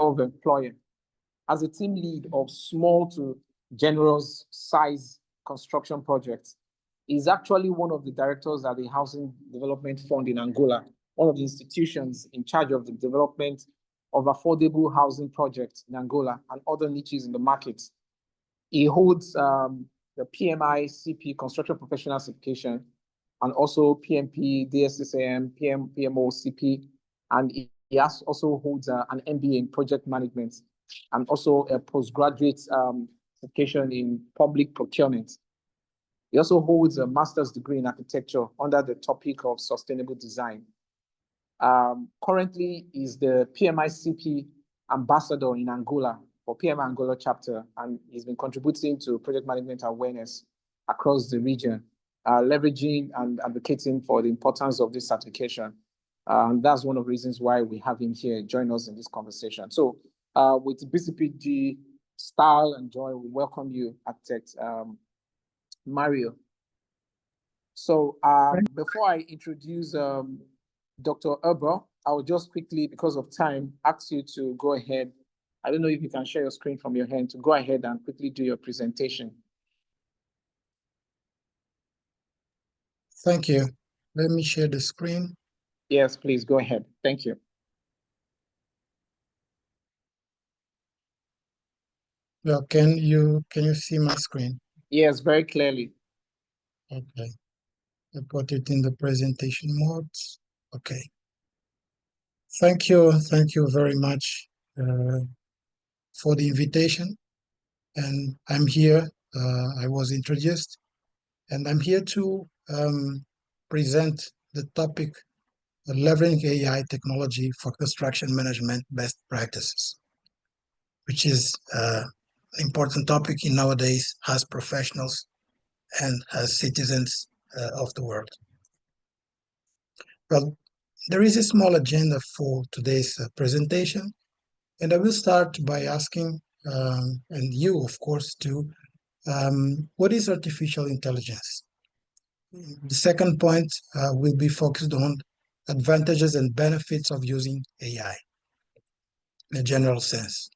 self-employed. As a team lead of small to generous size construction projects, he's actually one of the directors at the Housing Development Fund in Angola, one of the institutions in charge of the development of affordable housing projects in Angola and other niches in the market. He holds the PMI-CP Construction Professional Certification and also PMP, DSSAM, PMO-CP, and he also holds an MBA in project management and also a postgraduate certification in public procurement. He also holds a master's degree in architecture under the topic of sustainable design. Currently, is the PMI-CP ambassador in Angola for PMI Angola chapter, and he's been contributing to project management awareness across the region, leveraging and advocating for the importance of this certification. And that's one of the reasons why we have him here join us in this conversation. So with BCPG Style and Joy, we welcome you, Architect Mario. So before I introduce Dr. Abel, I will just quickly, because of time, ask you to go ahead. I don't know if you can share your screen from your hand to go ahead and quickly do your presentation. Thank you. Let me share the screen. Yes, please go ahead. Thank you. Well, can you see my screen? Yes, very clearly. Okay. I put it in the presentation mode. Okay. Thank you very much for the invitation. And I'm here, I was introduced, and I'm here to present the topic, leveraging AI technology for construction management best practices, which is an important topic in nowadays as professionals and as citizens of the world. Well, there is a small agenda for today's presentation, and I will start by asking, and you, of course, too, what is artificial intelligence? The second point will be focused on advantages and benefits of using AI in a general sense.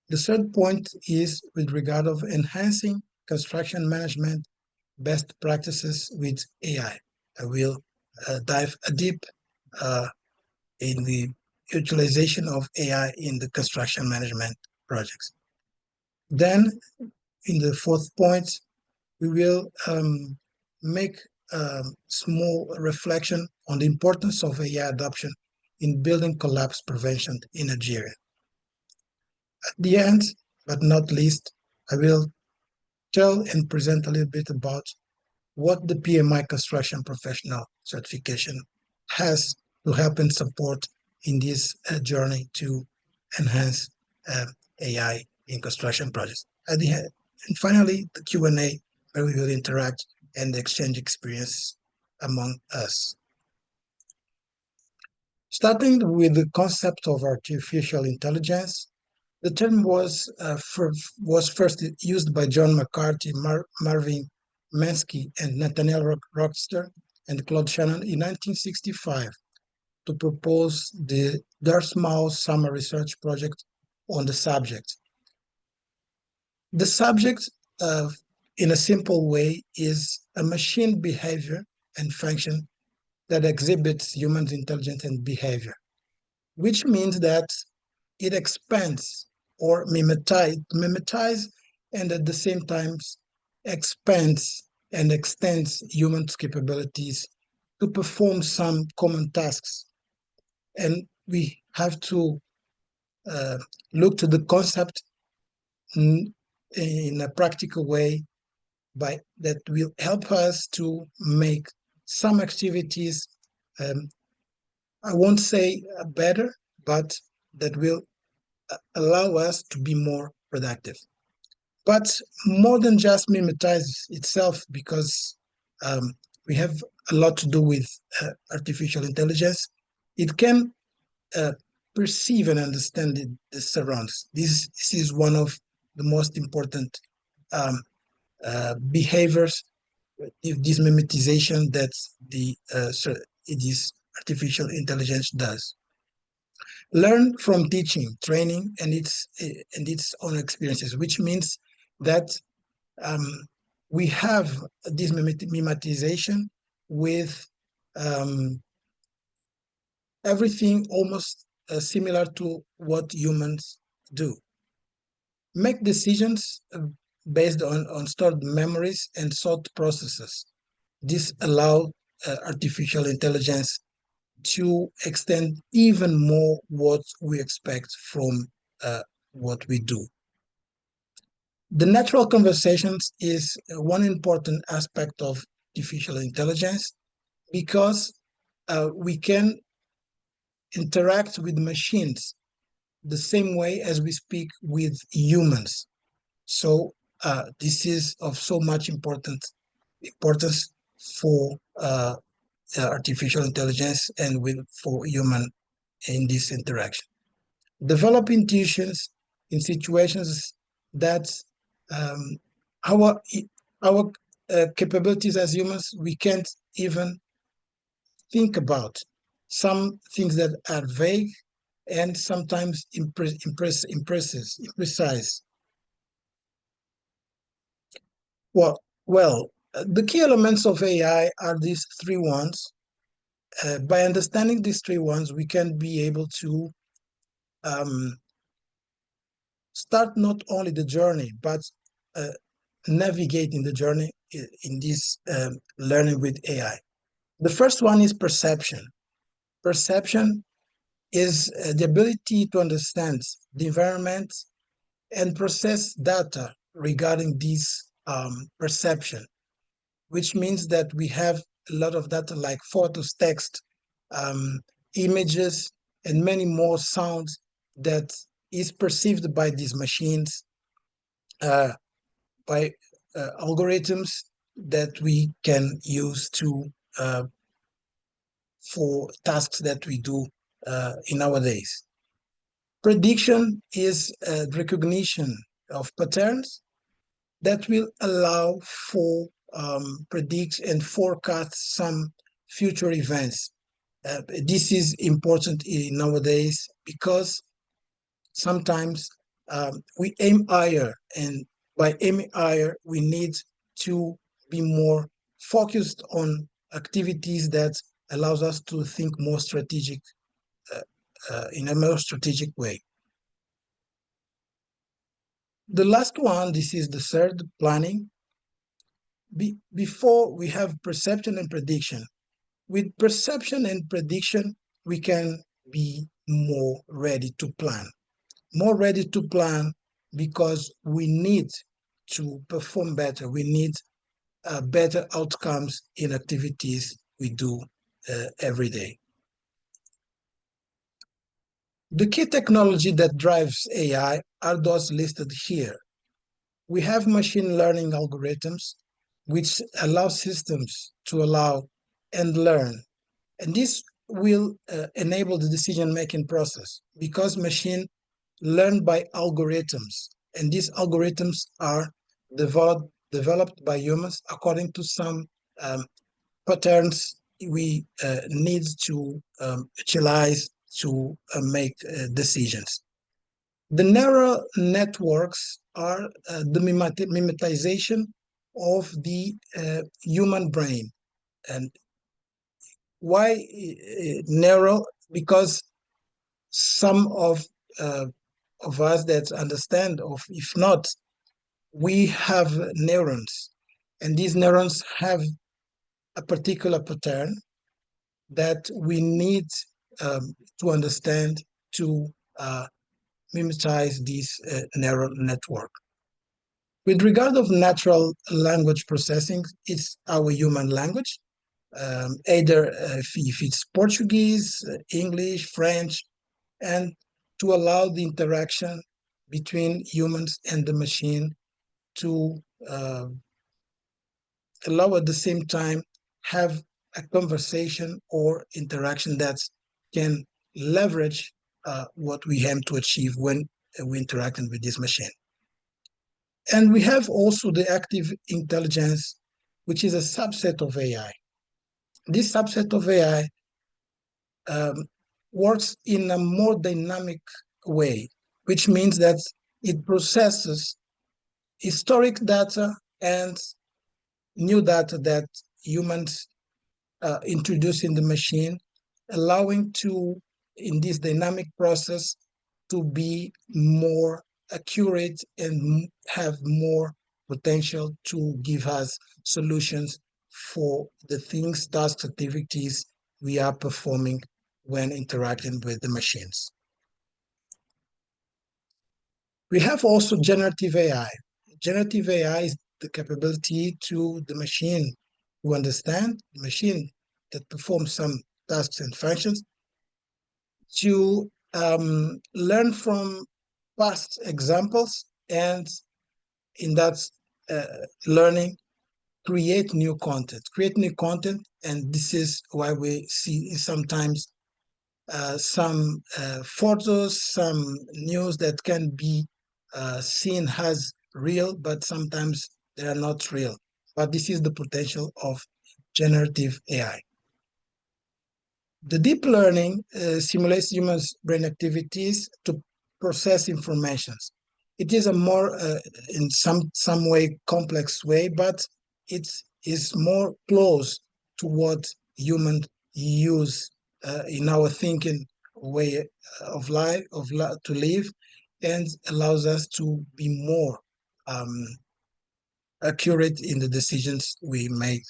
The third point is with regard of enhancing construction management best practices with AI. I will dive deep in the utilization of AI in the construction management projects. Then, in the fourth point, we will make a small reflection on the importance of AI adoption in building collapse prevention in Nigeria. At the end, but not least, I will tell and present a little bit about what the PMI Construction Professional Certification has to help and support in this journey to enhance AI in construction projects. At the end, and finally, the Q&A, where we will interact and exchange experience among us. Starting with the concept of artificial intelligence, the term was first used by John McCarthy, Marvin Minsky, and Nathaniel Rochester and Claude Shannon in 1965 to propose the Dartmouth Summer Research Project on the subject. The subject, in a simple way, is a machine behavior and function that exhibits human intelligence and behavior, which means that it expands or mimetize and at the same time expands and extends humans' capabilities to perform some common tasks. And we have to look to the concept in a practical way that will help us to make some activities, I won't say better, but that will allow us to be more productive. But more than just mimetize itself, because we have a lot to do with artificial intelligence, it can perceive and understand the surroundings. This is one of the most important behaviors, this mimetization that this artificial intelligence does. learn from teaching, training, and its own experiences, which means that we have this mimetization with everything almost similar to what humans do. Make decisions based on stored memories and thought processes. This allows artificial intelligence to extend even more what we expect from what we do. The natural conversations is one important aspect of artificial intelligence because we can interact with machines the same way as we speak with humans. So this is of so much importance for artificial intelligence and for human in this interaction. Develop intuitions in situations that our capabilities as humans, we can't even think about. Some things that are vague and sometimes imprecise. Well, the key elements of AI are these three ones. By understanding these three ones, we can be able to start not only the journey, but navigating the journey in this learning with AI. The first one is perception. Perception is the ability to understand the environment and process data regarding this perception, which means that we have a lot of data like photos, text, images, and many more sounds that is perceived by these machines, by algorithms that we can use to for tasks that we do in our days. Prediction is recognition of patterns that will allow for predict and forecast some future events. This is important nowadays because sometimes we aim higher, and by aiming higher, we need to be more focused on activities that allows us to think more strategic in a more strategic way. The last one, this is the third, planning. Before we have perception and prediction. With perception and prediction, we can be more ready to plan. More ready to plan because we need to perform better. We need better outcomes in activities we do every day. The key technology that drives AI are those listed here. We have machine learning algorithms, which allow systems to allow and learn. And this will enable the decision-making process because machine learn by algorithms. And these algorithms are developed by humans according to some patterns we need to utilize to make decisions. The neural networks are the mimetization of the human brain. And why neural? Because some of us that understand, or if not, we have neurons, and these neurons have a particular pattern that we need to understand to mimetize this neural network. With regard of natural language processing, it's our human language, either if it's Portuguese, English, French, and to allow the interaction between humans and the machine to allow at the same time have a conversation or interaction that can leverage what we aim to achieve when we interacting with this machine. And we have also the active intelligence, which is a subset of AI. This subset of AI works in a more dynamic way, which means that it processes historic data and new data that humans introduce in the machine, allowing to, in this dynamic process, to be more accurate and have more potential to give us solutions for the things, tasks, activities we are performing when interacting with the machines. We have also generative AI. Generative AI is the capability to the machine to understand, the machine that performs some tasks and functions, to learn from past examples, and in that learning, create new content. And this is why we see sometimes some photos, some news that can be seen as real, but sometimes they are not real. But this is the potential of generative AI. The deep learning simulates humans' brain activities to process information. It is a more, in some way, complex way, but it is more close to what humans use in our thinking way of life, to live, and allows us to be more accurate in the decisions we make.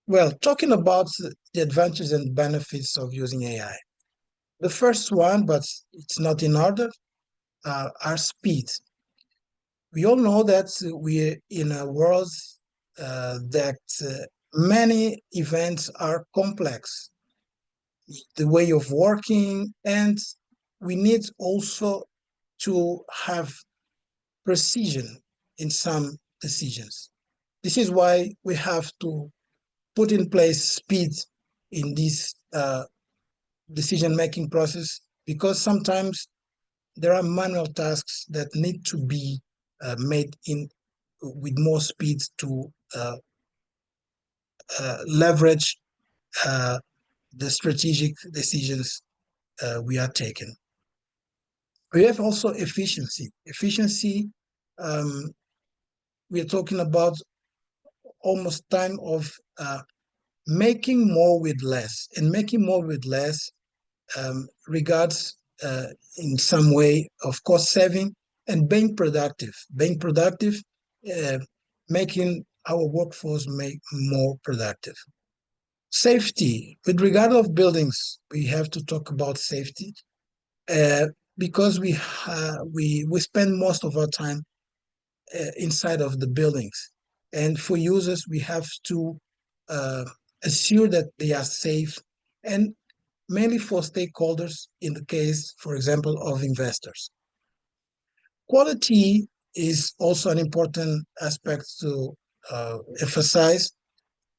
Well, talking about the advantages and benefits of using AI. The first one, but it's not in order, are speed. We all know that we're in a world that many events are complex, the way of working, and we need also to have precision in some decisions. This is why we have to put in place speed in this decision-making process, because sometimes there are manual tasks that need to be made with more speed to leverage the strategic decisions we are taking. We have also efficiency. Efficiency, we are talking about almost time of making more with less, and making more with less regards in some way of cost saving and being productive. Making our workforce more productive. Safety. With regard of buildings, we have to talk about safety because we spend most of our time inside of the buildings, and for users we have to assure that they are safe, and mainly for stakeholders in the case, for example, of investors. Quality is also an important aspect to emphasize,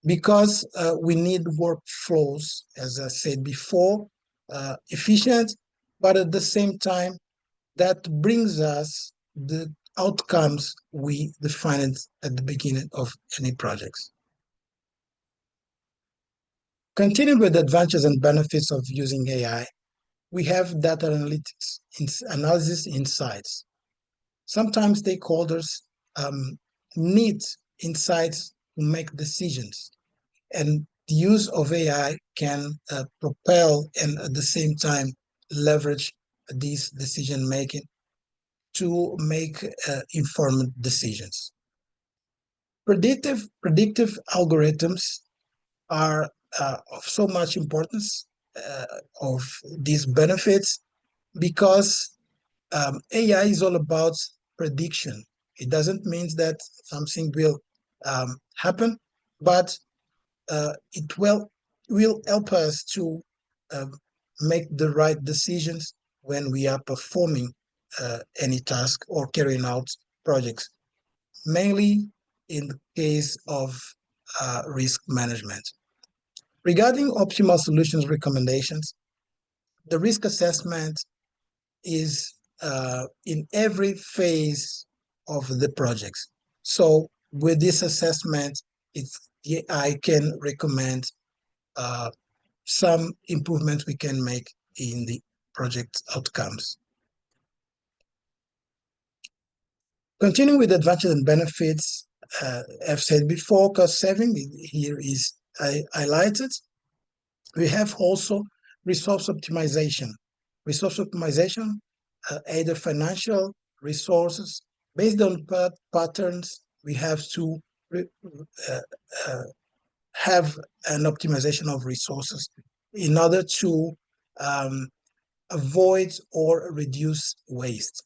because we need workflows, as I said before, efficient, but at the same time, that brings us the outcomes we defined at the beginning of any projects. Continuing with the advantages and benefits of using AI, we have data analytics, analysis insights. Sometimes stakeholders need insights to make decisions, and the use of AI can propel and at the same time leverage this decision making to make informed decisions. Predictive algorithms are of so much importance of these benefits, because AI is all about prediction. It doesn't mean that something will happen, but it will help us to make the right decisions when we are performing any task or carrying out projects, mainly in the case of risk management. Regarding optimal solutions recommendations, the risk assessment is in every phase of the projects. So with this assessment, I can recommend some improvements we can make in the project outcomes. Continuing with advantages and benefits, I've said before, cost saving here is highlighted. We have also resource optimization. Resource optimization, either financial resources, based on patterns, we have to have an optimization of resources in order to avoid or reduce waste.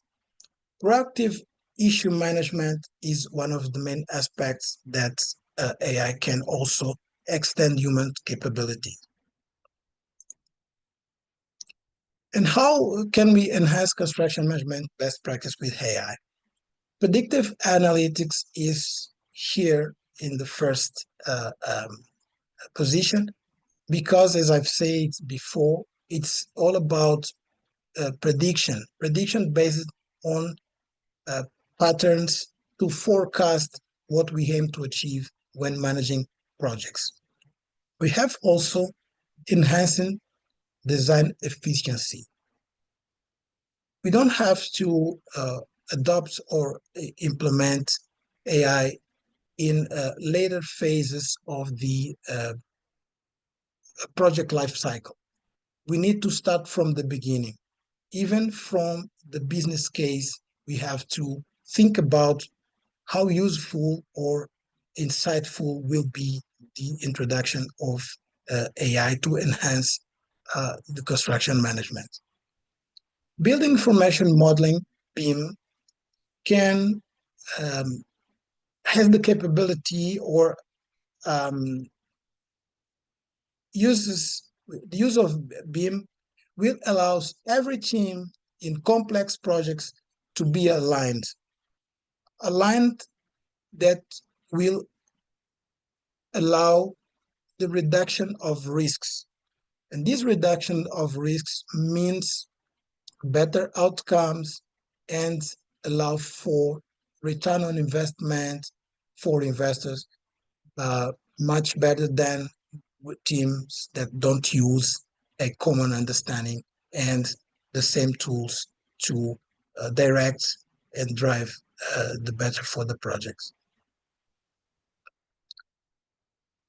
Proactive issue management is one of the main aspects that AI can also extend human capability. And how can we enhance construction management best practice with AI? Predictive analytics is here in the first position, because, as I've said before, it's all about prediction based on patterns to forecast what we aim to achieve when managing projects. We have also enhancing design efficiency. We don't have to adopt or implement AI in later phases of the project life cycle. We need to start from the beginning. Even from the business case, we have to think about how useful or insightful will be the introduction of AI to enhance the construction management. Building information modeling, BIM, has the capability or the use of BIM will allow every team in complex projects to be aligned that will allow the reduction of risks. And this reduction of risks means better outcomes and allow for return on investment for investors much better than with teams that don't use a common understanding and the same tools to direct and drive the better for the projects.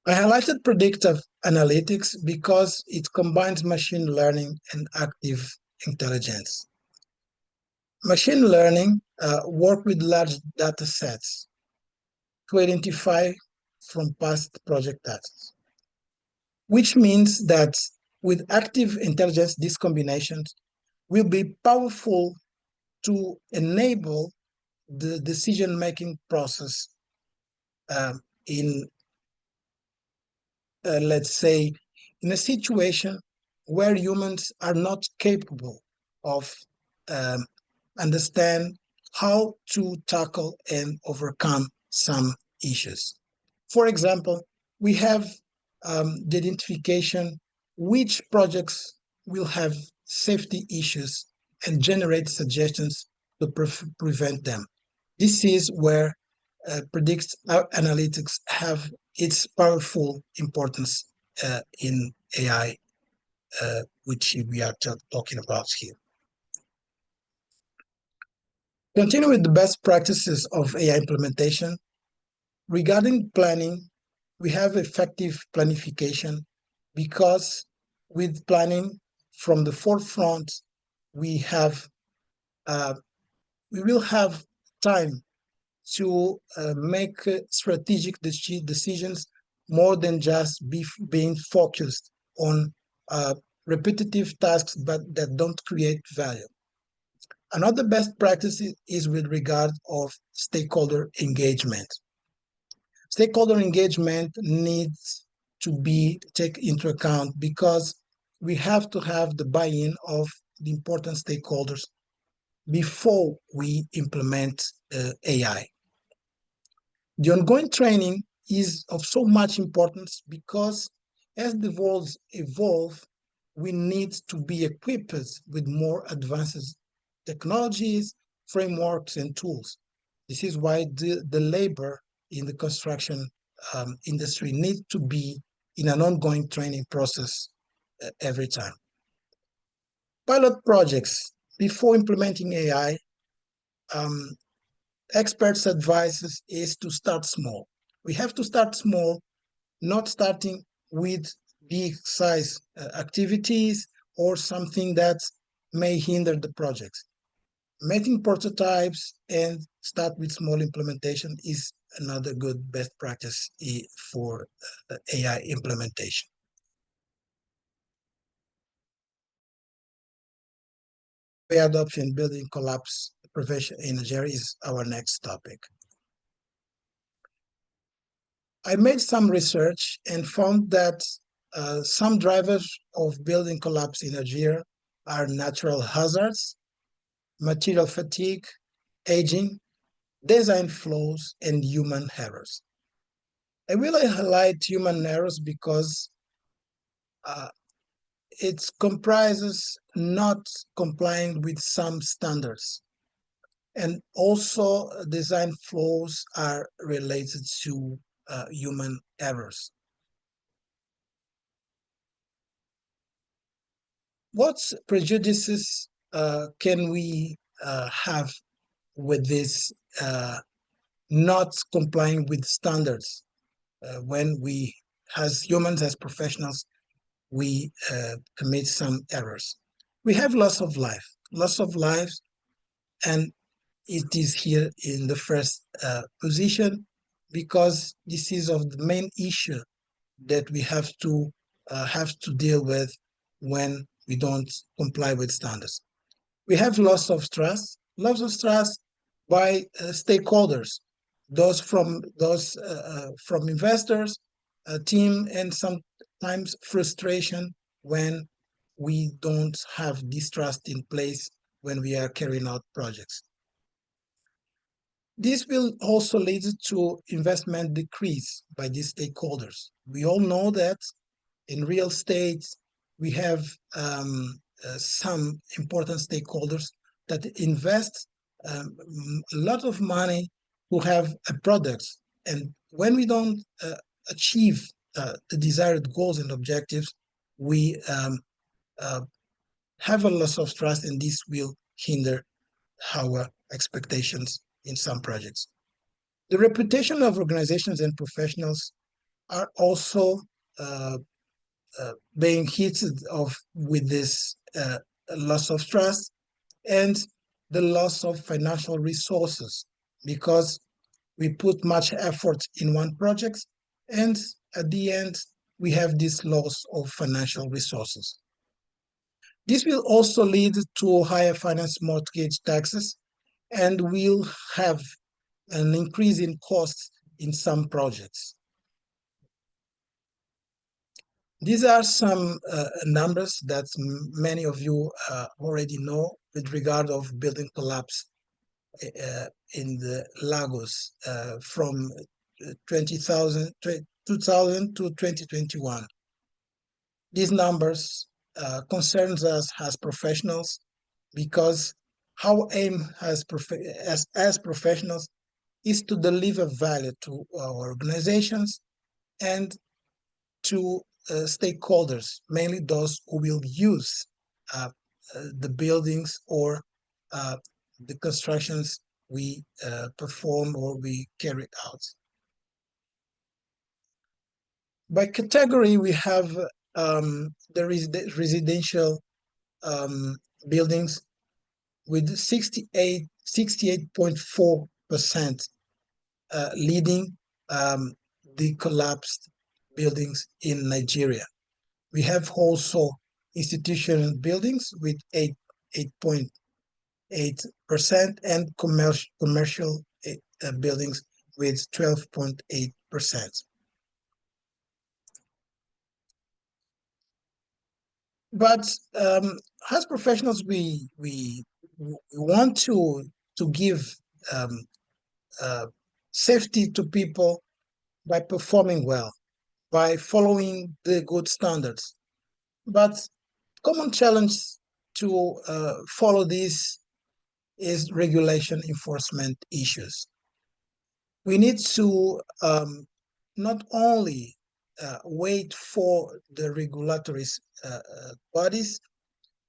I highlighted predictive analytics because it combines machine learning and active intelligence. Machine learning work with large data sets to identify from past project data, which means that with active intelligence, these combinations will be powerful to enable the decision-making process in, let's say, in a situation where humans are not capable of understand how to tackle and overcome some issues. For example, we have the identification which projects will have safety issues and generate suggestions to prevent them. This is where predictive analytics have its powerful importance in AI, which we are talking about here. Continue with the best practices of AI implementation. Regarding planning, we have effective planification because with planning from the forefront, we will have time to make strategic decisions more than just being focused on repetitive tasks but that don't create value. Another best practice is with regard of stakeholder engagement. Stakeholder engagement needs to be taken into account because we have to have the buy-in of the important stakeholders before we implement AI. The ongoing training is of so much importance because as the world evolves, we need to be equipped with more advanced technologies, frameworks, and tools. This is why the labor in the construction industry needs to be in an ongoing training process every time. Pilot projects. Before implementing AI, experts' advice is to start small. We have to start small, not starting with big size activities or something that may hinder the project. Making prototypes and start with small implementation is another good best practice for AI implementation. AI adoption, building collapse prevention in Nigeria is our next topic. I made some research and found that some drivers of building collapse in Nigeria are natural hazards, material fatigue, aging, design flaws, and human errors. I will highlight human errors because it comprises not complying with some standards. And also design flaws are related to human errors. What prejudices can we have with this not complying with standards when we, as humans, as professionals, we commit some errors? We have loss of life, and it is here in the first position because this is of the main issue that we have to deal with when we don't comply with standards. We have loss of trust by stakeholders, those from investors, team, and sometimes frustration when we don't have this trust in place when we are carrying out projects. This will also lead to investment decrease by these stakeholders. We all know that in real estate, we have some important stakeholders that invest a lot of money who have a product. And when we don't achieve the desired goals and objectives, we have a loss of trust, and this will hinder our expectations in some projects. The reputation of organizations and professionals are also being hit with this loss of trust and the loss of financial resources, because we put much effort in one project and at the end we have this loss of financial resources. This will also lead to higher finance mortgage taxes and will have an increase in costs in some projects. These are some numbers that many of you already know with regard of building collapse in the Lagos from 2000 to 2021. These numbers concerns us as professionals because our aim as professionals is to deliver value to our organizations and to stakeholders, mainly those who will use the buildings or the constructions we perform or we carry out. By category, we have the residential buildings with 68.4% leading the collapsed buildings in Nigeria. We have also institutional buildings with 8.8% and commercial buildings with 12.8%. But as professionals, we want to give safety to people by performing well, by following the good standards. But common challenge to follow this is regulation enforcement issues. We need to not only wait for the regulatory bodies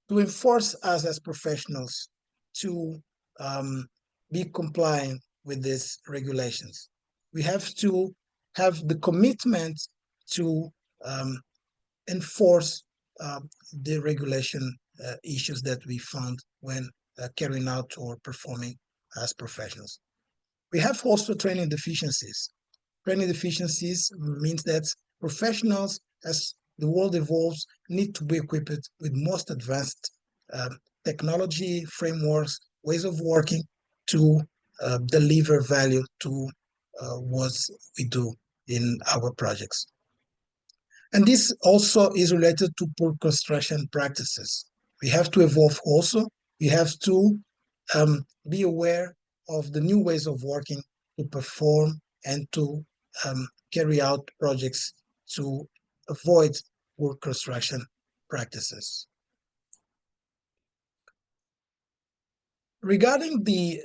to enforce us as professionals to be compliant with these regulations. We have to have the commitment to enforce the regulation issues that we found when carrying out or performing as professionals. We have also training deficiencies. Training deficiencies means that professionals, as the world evolves, need to be equipped with most advanced technology, frameworks, ways of working to deliver value to what we do in our projects. And this also is related to poor construction practices. We have to evolve also. We have to be aware of the new ways of working to perform and to carry out projects to avoid poor construction practices. Regarding the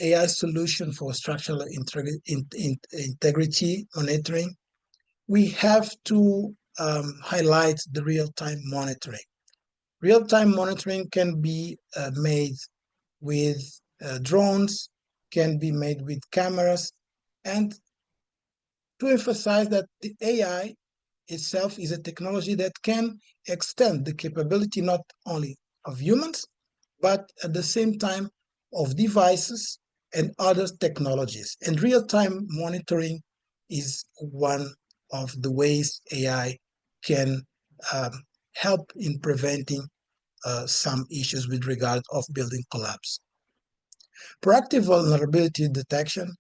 AI solution for structural integrity monitoring, we have to highlight the real-time monitoring. Real-time monitoring can be made with drones, can be made with cameras, and to emphasize that the AI itself is a technology that can extend the capability not only of humans, but at the same time of devices and other technologies. And real-time monitoring is one of the ways AI can help in preventing some issues with regard of building collapse. Proactive vulnerability detection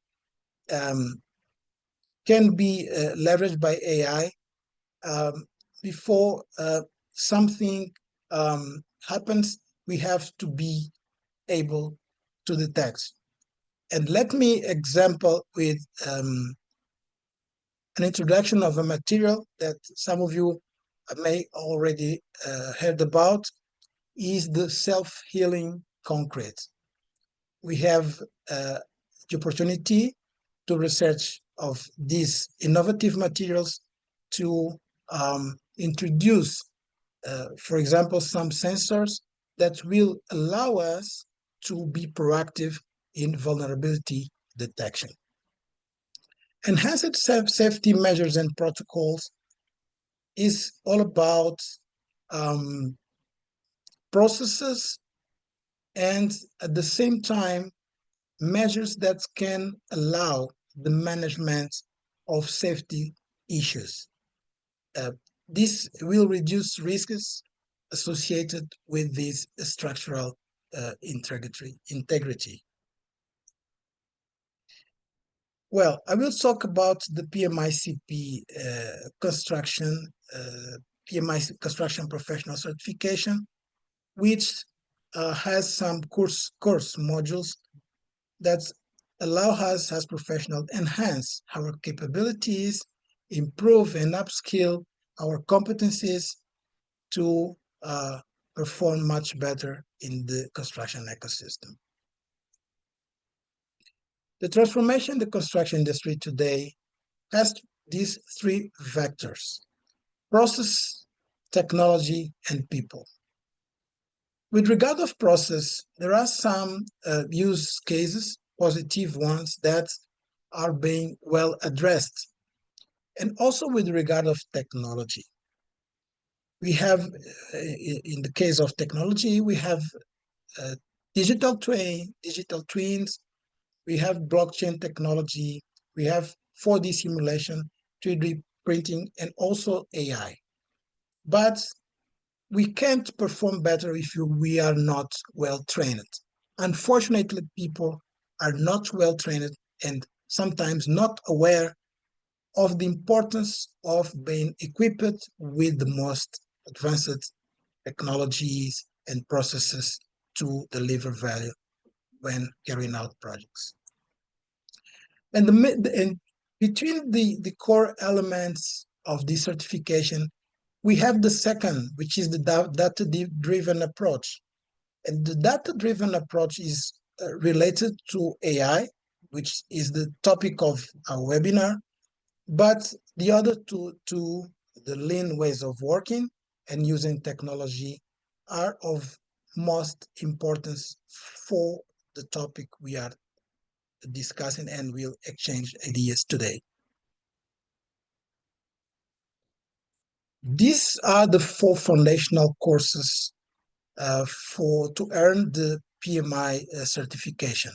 can be leveraged by AI before something happens. We have to be able to detect. And let me example with an introduction of a material that some of you may already heard about, is the self-healing concrete. We have the opportunity to research of these innovative materials to introduce, for example, some sensors that will allow us to be proactive in vulnerability detection. Enhanced safety measures and protocols is all about processes and at the same time measures that can allow the management of safety issues. This will reduce risks associated with this structural integrity. Well, I will talk about the PMI-CP construction, PMI construction professional certification, which has some course modules that allow us as professionals enhance our capabilities, improve and upskill our competencies to perform much better in the construction ecosystem. The transformation in the construction industry today has these three vectors: process, technology, and people. With regard of process, there are some use cases, positive ones, that are being well addressed. And also with regard of technology. We have, in the case of technology, we have digital twins, we have blockchain technology, we have 4D simulation, 3D printing, and also AI. But we can't perform better if we are not well trained. Unfortunately, people are not well trained and sometimes not aware of the importance of being equipped with the most advanced technologies and processes to deliver value when carrying out projects. And between the core elements of this certification, we have the second, which is the data-driven approach. And the data-driven approach is related to AI, which is the topic of our webinar, but The other two, the lean ways of working and using technology, are of most importance for the topic we are discussing and will exchange ideas today. These are the 4 foundational courses to earn the PMI certification.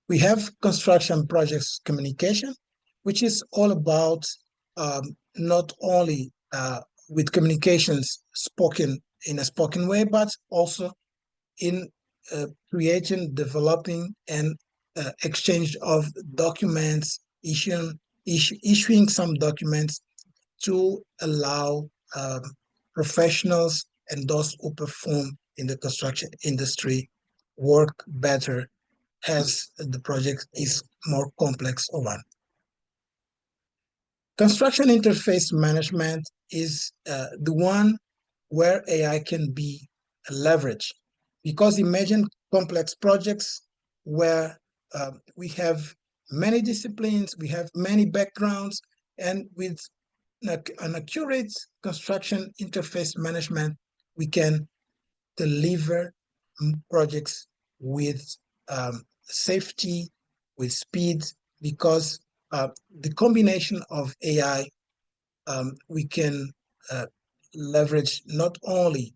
We have construction projects communication, which is all about not only with communications spoken in a spoken way, but also in creating, developing, and exchange of documents, issuing some documents to allow professionals and those who perform in the construction industry work better as the project is more complex one. Construction interface management is the one where AI can be leveraged, because imagine complex projects where we have many disciplines, we have many backgrounds, and with an accurate construction interface management, we can deliver projects with safety, with speed, because the combination of AI, we can leverage not only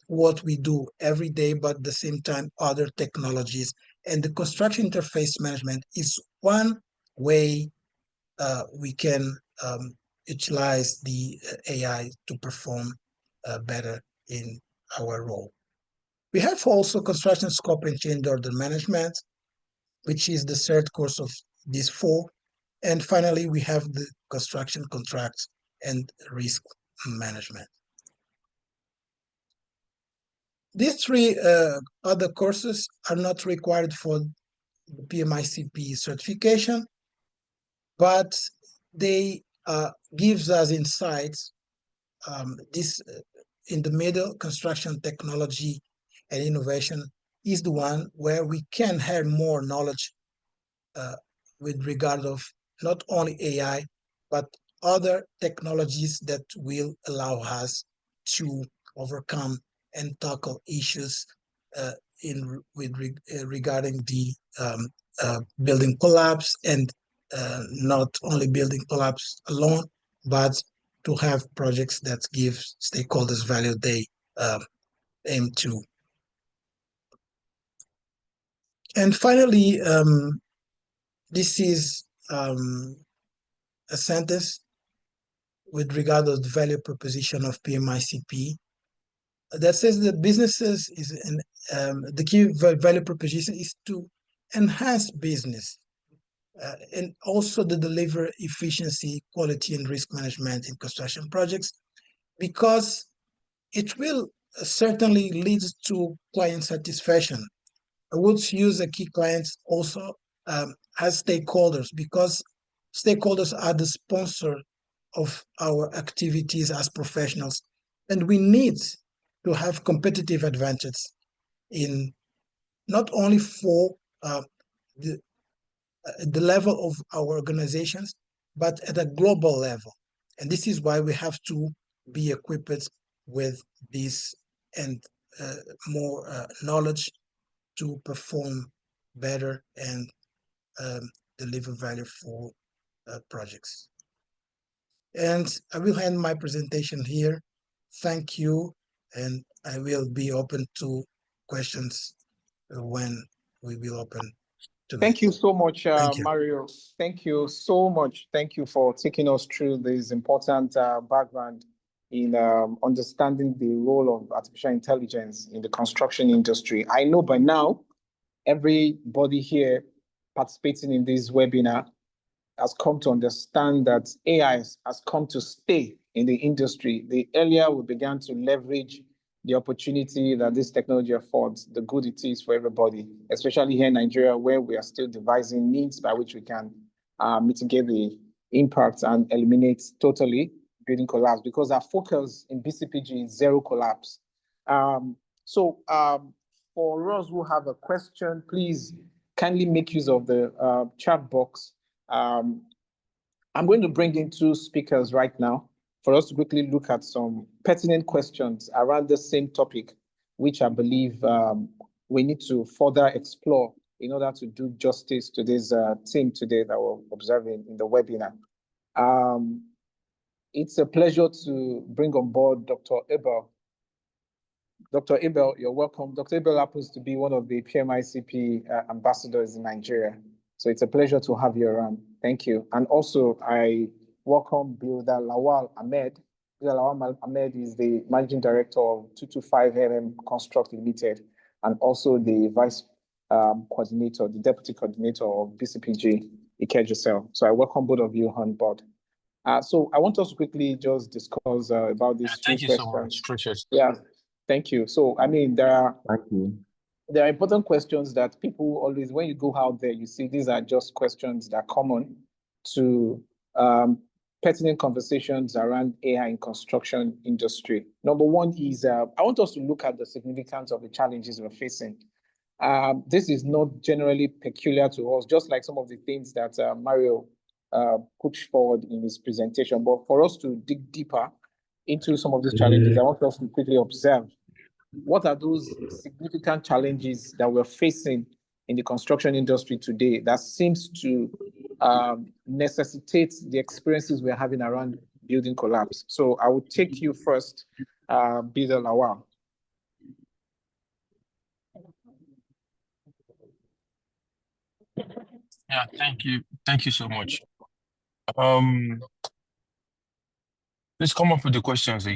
what we do every day, but at the same time other technologies. And the construction interface management is one way we can utilize the AI to perform better in our role. We have also construction scope and change order management, which is the third course of these 4. And finally, we have the construction contracts and risk management. These 3 other courses are not required for the PMI-CP certification, but they gives us insights. This in the middle, construction technology and innovation, is the one where we can have more knowledge with regard of not only AI, but other technologies that will allow us to overcome and tackle issues regarding the building collapse, and not only building collapse alone, but to have projects that give stakeholders value they aim to. And finally, this is a sentence with regard to the value proposition of PMI-CP that says that businesses the key value proposition is to enhance business and also to deliver efficiency, quality, and risk management in construction projects, because it will certainly lead to client satisfaction. I would use the key clients also as stakeholders, because stakeholders are the sponsor of our activities as professionals, and we need to have competitive advantage in not only for the level of our organizations, but at a global level. And this is why we have to be equipped with this and more knowledge to perform better and deliver value for projects. And I will end my presentation here. Thank you, and I will be open to questions when we will open to Thank you so much, Thank you. Mario. Thank you so much. Thank you for taking us through this important background in understanding the role of artificial intelligence in the construction industry. I know by now, everybody here participating in this webinar has come to understand that AI has come to stay in the industry. The earlier we began to leverage the opportunity that this technology affords, the good it is for everybody, especially here in Nigeria, where we are still devising means by which we can mitigate the impact and eliminate totally building collapse, because our focus in BCPG is zero collapse. For us who have a question, please kindly make use of the chat box. I'm going to bring in two speakers right now for us to quickly look at some pertinent questions around the same topic, which I believe we need to further explore in order to do justice to this theme today that we're observing in the webinar. It's a pleasure to bring on board Dr. Abel. Dr. Abel, you're welcome. Dr. Abel happens to be one of the PMI-CP ambassadors in Nigeria. So it's a pleasure to have you around. Thank you. And also, I welcome Bldr Lawal Ahmed. Bldr Lawal Ahmed is the Managing Director of 225mm Construct Limited, and also the Vice Coordinator, the Deputy Coordinator of BCPG Ikeja Cell. So I welcome both of you on board. So I want us to quickly just discuss about these Thank few you questions. so much. Appreciate it. Yeah, thank you. So, I mean, there are important questions that people always, when you go out there, you see these are just questions that are common to pertinent conversations around AI in construction industry. Number one is, I want us to look at the significance of the challenges we're facing. This is not generally peculiar to us, just like some of the things that Mario pushed forward in his presentation. But for us to dig deeper into some of these challenges, I want us to quickly observe what are those significant challenges that we're facing in the construction industry today that seems to necessitate the experiences we're having around building collapse. So I will take you first, Bldr Lawal. Yeah, thank you. Thank you so much. Please come up with the questions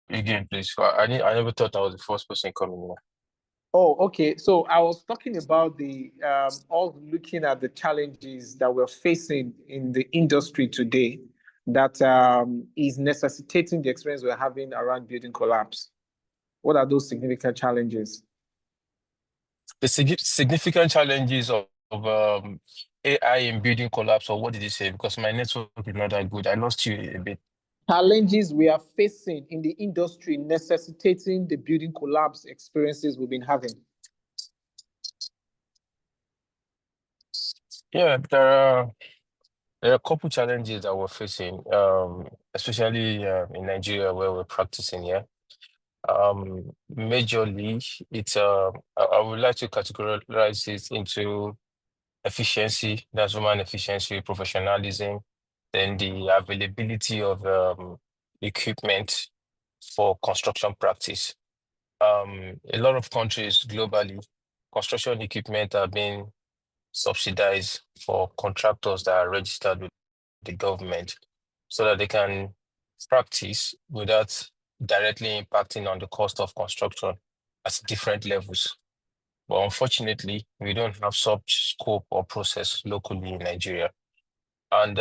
again, please. I never thought I was the first person coming here. Oh, okay. So I was talking about the all looking at the challenges that we're facing in the industry today that is necessitating the experience we're having around building collapse. What are those significant challenges? The significant challenges of AI in building collapse, or what did you say? Because my network is not that good. I lost you a bit. Challenges we are facing in the industry necessitating the building collapse experiences we've been having. Yeah, there are a couple challenges that we're facing, especially in Nigeria where we're practicing here. Majorly, it's I would like to categorize it into efficiency, that's human efficiency, professionalism, then the availability of equipment for construction practice. A lot of countries globally, construction equipment are being subsidized for contractors that are registered with the government so that they can practice without directly impacting on the cost of construction at different levels. But unfortunately, we don't have such scope or process locally in Nigeria. And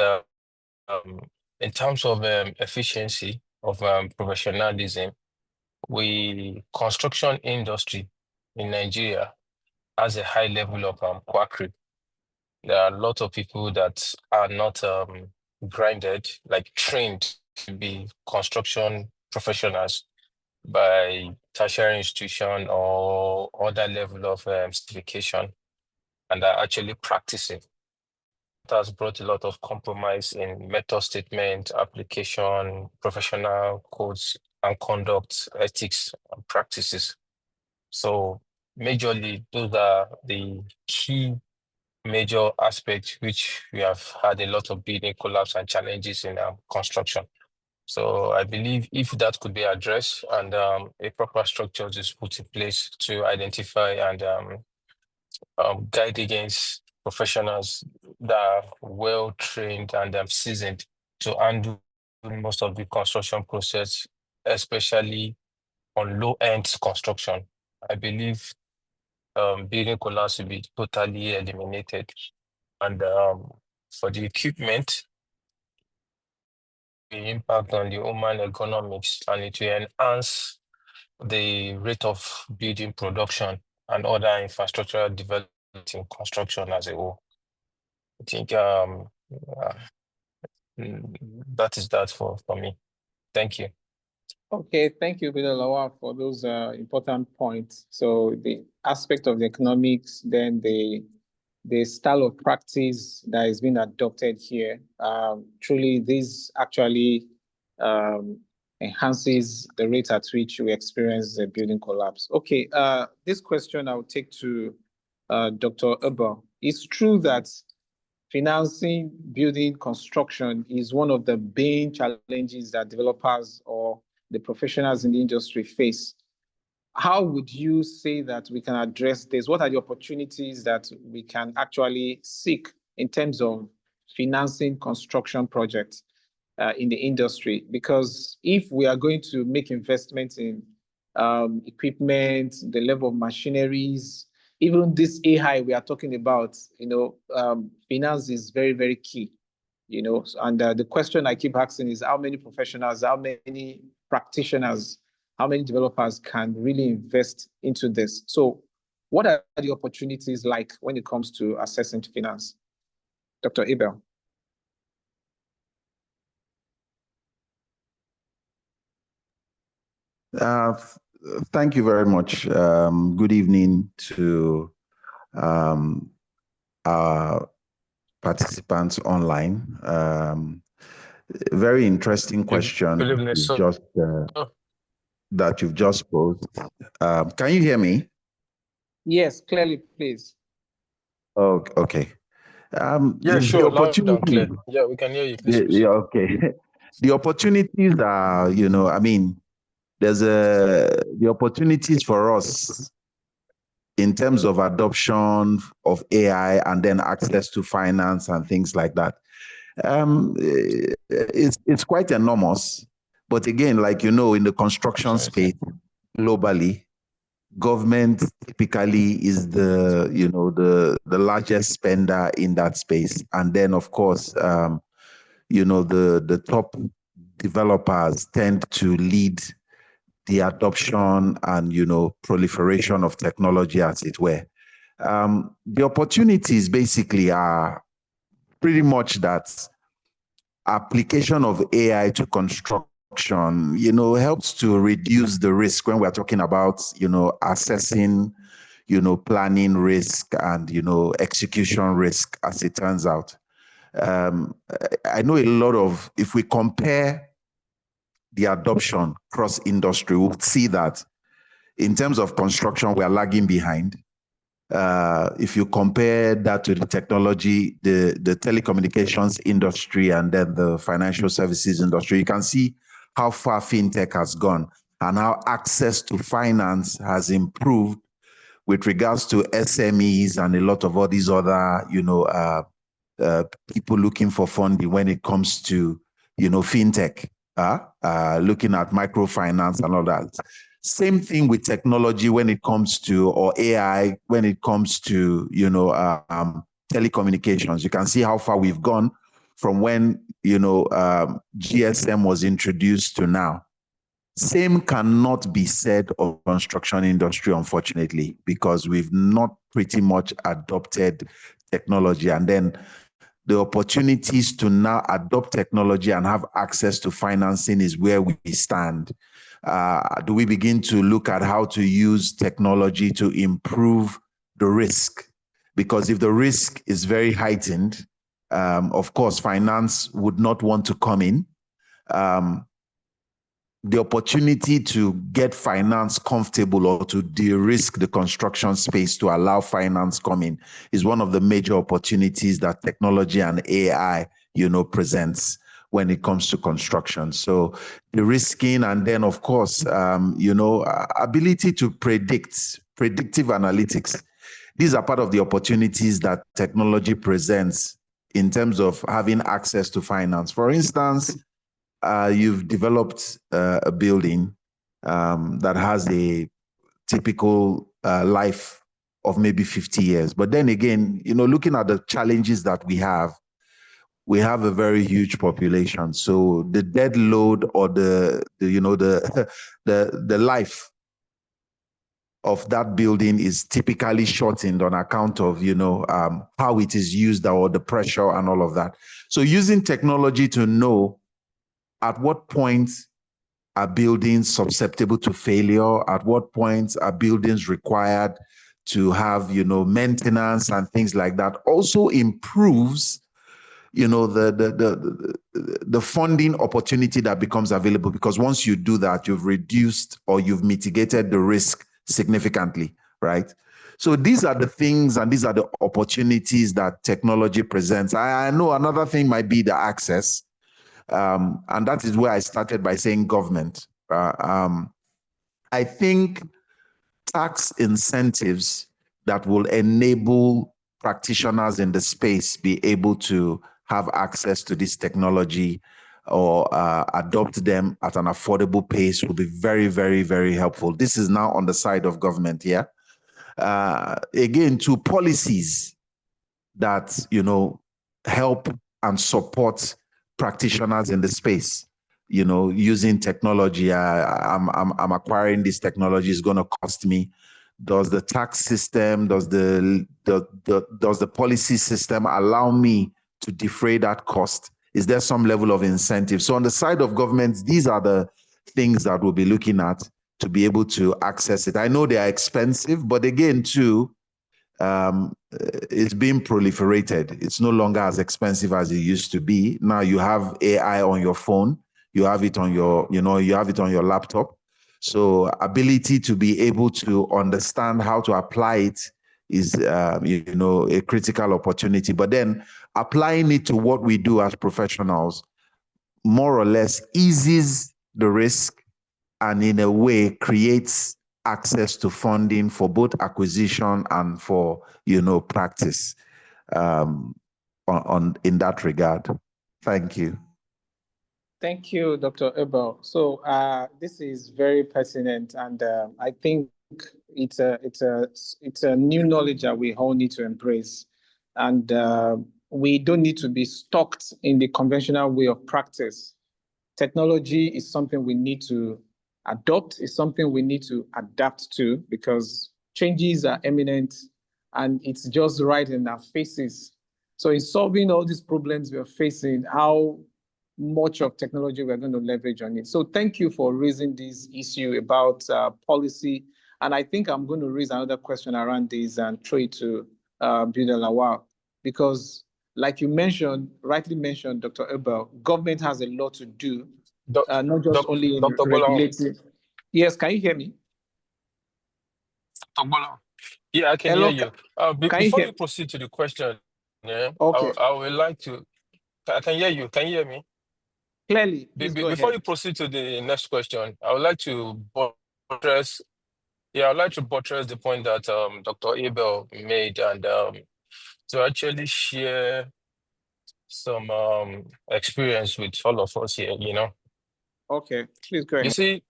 in terms of efficiency, of professionalism, construction industry in Nigeria has a high level of quackery. There are a lot of people that are not trained to be construction professionals by tertiary institution or other level of certification, and are actually practicing. That has brought a lot of compromise in method statement, application, professional codes and conduct, ethics and practices. So majorly, those are the key major aspects which we have had a lot of building collapse and challenges in construction. So I believe if that could be addressed and a proper structure is put in place to identify and guide against professionals that are well trained and seasoned to handle most of the construction process, especially on low-end construction, I believe building collapse will be totally eliminated. And for the equipment, the impact on the human economics, and it will enhance the rate of building production and other infrastructural development in construction as a whole. I think that is that for me. Thank you. Okay, thank you, Bldr Lawal, for those important points. So the aspect of the economics, then the the style of practice that is being adopted here. Truly, this actually enhances the rate at which we experience the building collapse. Okay, this question I will take to Dr. Abel. It's true that financing building construction is one of the main challenges that developers or the professionals in the industry face. How would you say that we can address this? What are the opportunities that we can actually seek in terms of financing construction projects in the industry? Because if we are going to make investments in equipment, the level of machineries, even this AI we are talking about, finance is very, very key. And the question I keep asking is how many professionals, how many practitioners, how many developers can really invest into this? So what are the opportunities like when it comes to accessing to finance? Dr. Abel. Thank you very much. Good evening to our participants online. Very interesting question Good evening, sir. that you've just posed. Can you hear me? Yes, clearly, please. Oh, okay. Yeah, sure. Loud and clear. Yeah, we can hear you. Please proceed. Okay. The opportunities are, there's the opportunities for us in terms of adoption of AI and then access to finance and things like that. It's quite enormous. But again, like in the construction space globally, government typically is the largest spender in that space. And then of course, the top developers tend to lead the adoption and proliferation of technology, as it were. The opportunities basically are pretty much that application of AI to construction helps to reduce the risk when we're talking about assessing planning risk and execution risk, as it turns out. I know a lot of, if we compare the adoption cross industry, we'll see that in terms of construction, we are lagging behind. If you compare that to the technology, the telecommunications industry, and then the financial services industry, you can see how far fintech has gone and how access to finance has improved with regards to SMEs and a lot of all these other, people looking for funding when it comes to, fintech, looking at microfinance and all that. Same thing with technology when it comes to, or AI, when it comes to, telecommunications. You can see how far we've gone from when, GSM was introduced to now. Same cannot be said of construction industry, unfortunately, because we've not pretty much adopted technology. And then the opportunities to now adopt technology and have access to financing is where we stand. Do we begin to look at how to use technology to improve the risk? Because if the risk is very heightened, of course, finance would not want to come in. The opportunity to get finance comfortable or to de-risk the construction space to allow finance coming is one of the major opportunities that technology and AI, presents when it comes to construction. So the risking, and then of course, ability to predict, predictive analytics. These are part of the opportunities that technology presents in terms of having access to finance. For instance, you've developed a building that has a typical life of maybe 50 years. But then again, looking at the challenges that we have a very huge population. So the dead load or the life of that building is typically shortened on account of, how it is used or the pressure and all of that. So using technology to know at what point are buildings susceptible to failure, at what point are buildings required to have, maintenance and things like that also improves, the funding opportunity that becomes available, because once you do that, you've reduced or you've mitigated the risk significantly, right? So these are the things and these are the opportunities that technology presents. I know another thing might be the access, and that is where I started by saying government. I think tax incentives that will enable practitioners in the space be able to have access to this technology or adopt them at an affordable pace will be very, very, very helpful. This is now on the side of government here. Again, to policies that, help and support practitioners in the space. Using technology, I'm acquiring this technology, is going to cost me. Does the tax system, does the policy system allow me to defray that cost? Is there some level of incentive? So on the side of governments, these are the things that we'll be looking at to be able to access it. I know they are expensive, but again, too, it's being proliferated. It's no longer as expensive as it used to be. Now you have AI on your phone, you have it on your, you have it on your laptop. So ability to be able to understand how to apply it is, a critical opportunity. But then applying it to what we do as professionals more or less eases the risk and in a way creates access to funding for both acquisition and for, practice in that regard. Thank you. Thank you, Dr. Abel. So this is very pertinent, and I think it's a new knowledge that we all need to embrace, and we don't need to be stuck in the conventional way of practice. Technology is something we need to adopt, is something we need to adapt to, because changes are imminent and it's just right in our faces. So in solving all these problems we're facing, how much of technology we're going to leverage on it. So thank you for raising this issue about policy. And I think I'm going to raise another question around this and throw it to Bldr Lawal, because like you mentioned, rightly mentioned, Dr. Abel, government has a lot to do, not just only in regulating. Yes, can you hear me? Dr. Gbolahan. Yeah, I can Hello, hear you. Before you proceed to the question, okay. I would like to. I can hear you. Can you hear me? Clearly, please go Before ahead. you proceed to the next question, I would like to buttress. Yeah, I'd like to buttress the point that Dr. Abel made, and to actually share some experience with all of us here. Okay, please go You ahead. see,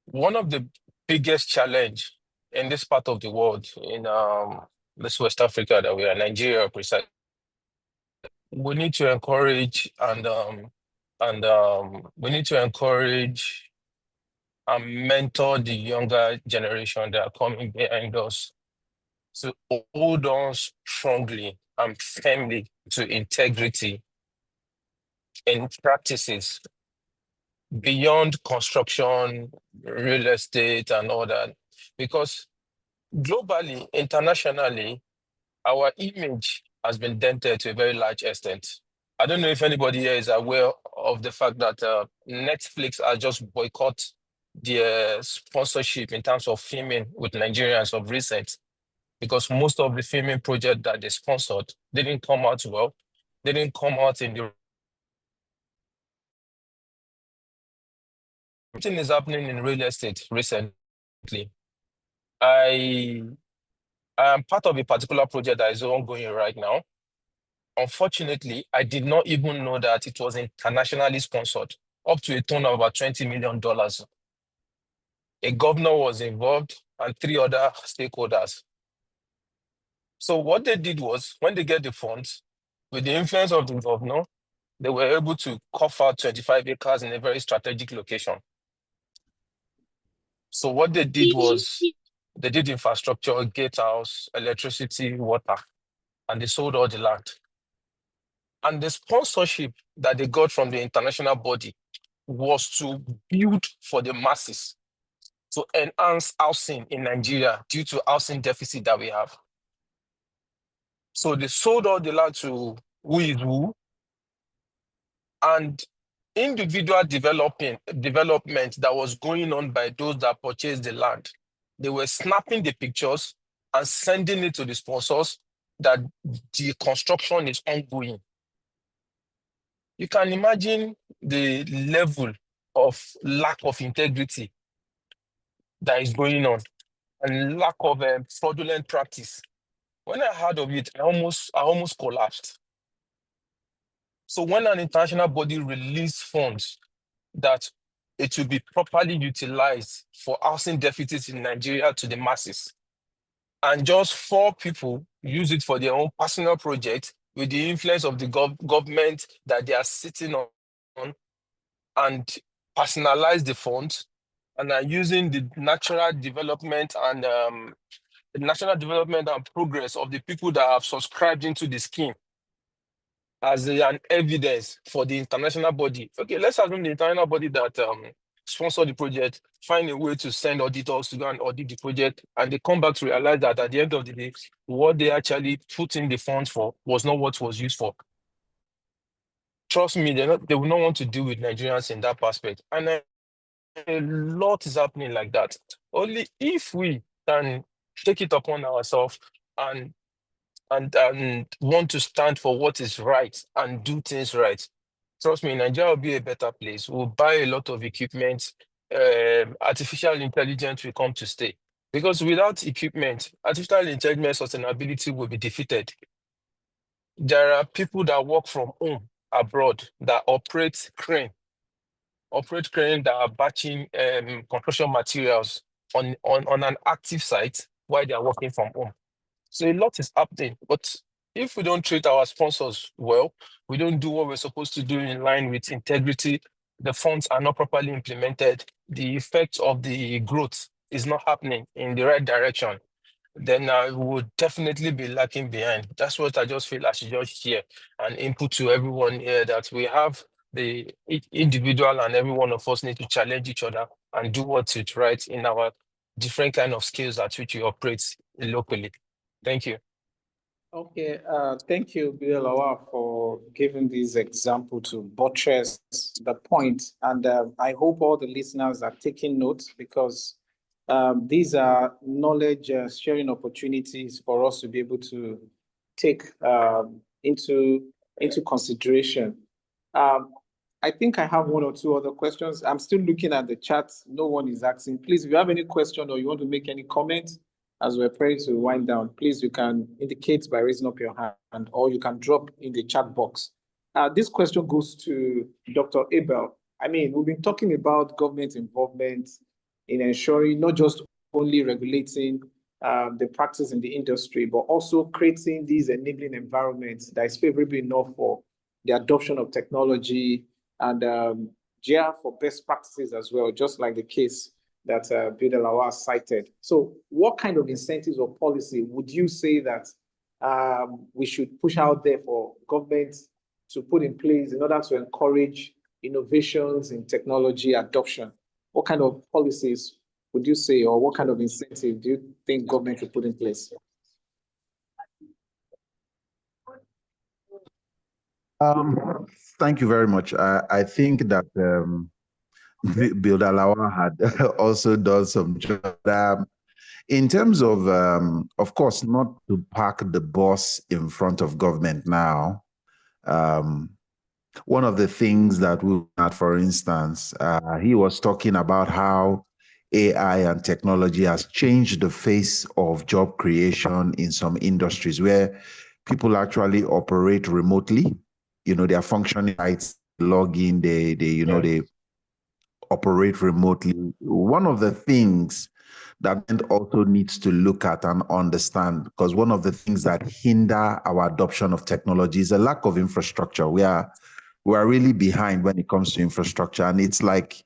one of the biggest challenge in this part of the world, in this West Africa that we are, Nigeria precisely, we need to encourage and we need to encourage and mentor the younger generation that are coming behind us to hold on strongly and firmly to integrity in practices beyond construction, real estate, and all that. Because globally, internationally, our image has been dented to a very large extent. I don't know if anybody here is aware of the fact that Netflix has just boycotted their sponsorship in terms of filming with Nigerians of recent, because most of the filming projects that they sponsored didn't come out well. They didn't come out in the... Something is happening in real estate recently. I am part of a particular project that is ongoing right now. Unfortunately, I did not even know that it was internationally sponsored, up to a tone of about $20 million. A governor was involved and 3 other stakeholders. So what they did was, when they get the funds, with the influence of the governor, they were able to carve out 25 acres in a very strategic location. So what they did was, they did infrastructure, gatehouse, electricity, water, and they sold all the land. And the sponsorship that they got from the international body was to build for the masses. to enhance housing in Nigeria due to housing deficit that we have. So they sold all the land to who is who, and individual development that was going on by those that purchased the land. They were snapping the pictures and sending it to the sponsors that the construction is ongoing. You can imagine the level of lack of integrity that is going on and lack of fraudulent practice. When I heard of it, I almost collapsed. So when an international body released funds that it will be properly utilized for housing deficits in Nigeria to the masses, and just 4 people use it for their own personal project with the influence of the government that they are sitting on, and personalize the funds, and are using the natural development and progress of the people that have subscribed into the scheme as an evidence for the international body. Okay, let's assume the international body that sponsored the project find a way to send auditors to go and audit the project, and they come back to realize that at the end of the day, what they actually put in the funds for was not what was used for. Trust me, they will not want to deal with Nigerians in that aspect. And a lot is happening like that. Only if we can take it upon ourselves and want to stand for what is right and do things right. Trust me, Nigeria will be a better place. We'll buy a lot of equipment. Artificial intelligence will come to stay. Because without equipment, artificial intelligence sustainability will be defeated. There are people that work from home abroad that operate crane that are batching construction materials on an active site while they are working from home. So a lot is happening, but if we don't treat our sponsors well, we don't do what we're supposed to do in line with integrity, the funds are not properly implemented, the effect of the growth is not happening in the right direction, then I would definitely be lacking behind. That's what I just feel I should just share and input to everyone here, that we have the individual and every one of us need to challenge each other and do what is right in our different kind of skills at which we operate locally. Thank you. Okay, thank you, Lawal, for giving this example to buttress the point. And I hope all the listeners are taking notes, because these are knowledge sharing opportunities for us to be able to take into consideration. I think I have 1 or 2 other questions. I'm still looking at the chat. No one is asking. Please, if you have any question or you want to make any comments as we're praying to wind down, please, you can indicate by raising up your hand, or you can drop in the chat box. This question goes to Dr. Abel. I mean, we've been talking about government involvement in ensuring not just only regulating the practice in the industry, but also creating these enabling environments that is favorable enough for the adoption of technology and for best practices as well, just like the case that Bldr Lawal cited. So what kind of incentives or policy would you say that we should push out there for government to put in place in order to encourage innovations in technology adoption? What kind of policies would you say, or what kind of incentive do you think government should put in place? Thank you very much. I think that Bldr Lawal had also done some job. In terms of course, not to park the bus in front of government now. One of the things that we had, for instance, he was talking about how AI and technology has changed the face of job creation in some industries where people actually operate remotely. You know, they are functioning sites, log in, they operate remotely. One of the things that also needs to look at and understand, because one of the things that hinder our adoption of technology is a lack of infrastructure. We are really behind when it comes to infrastructure, and it's like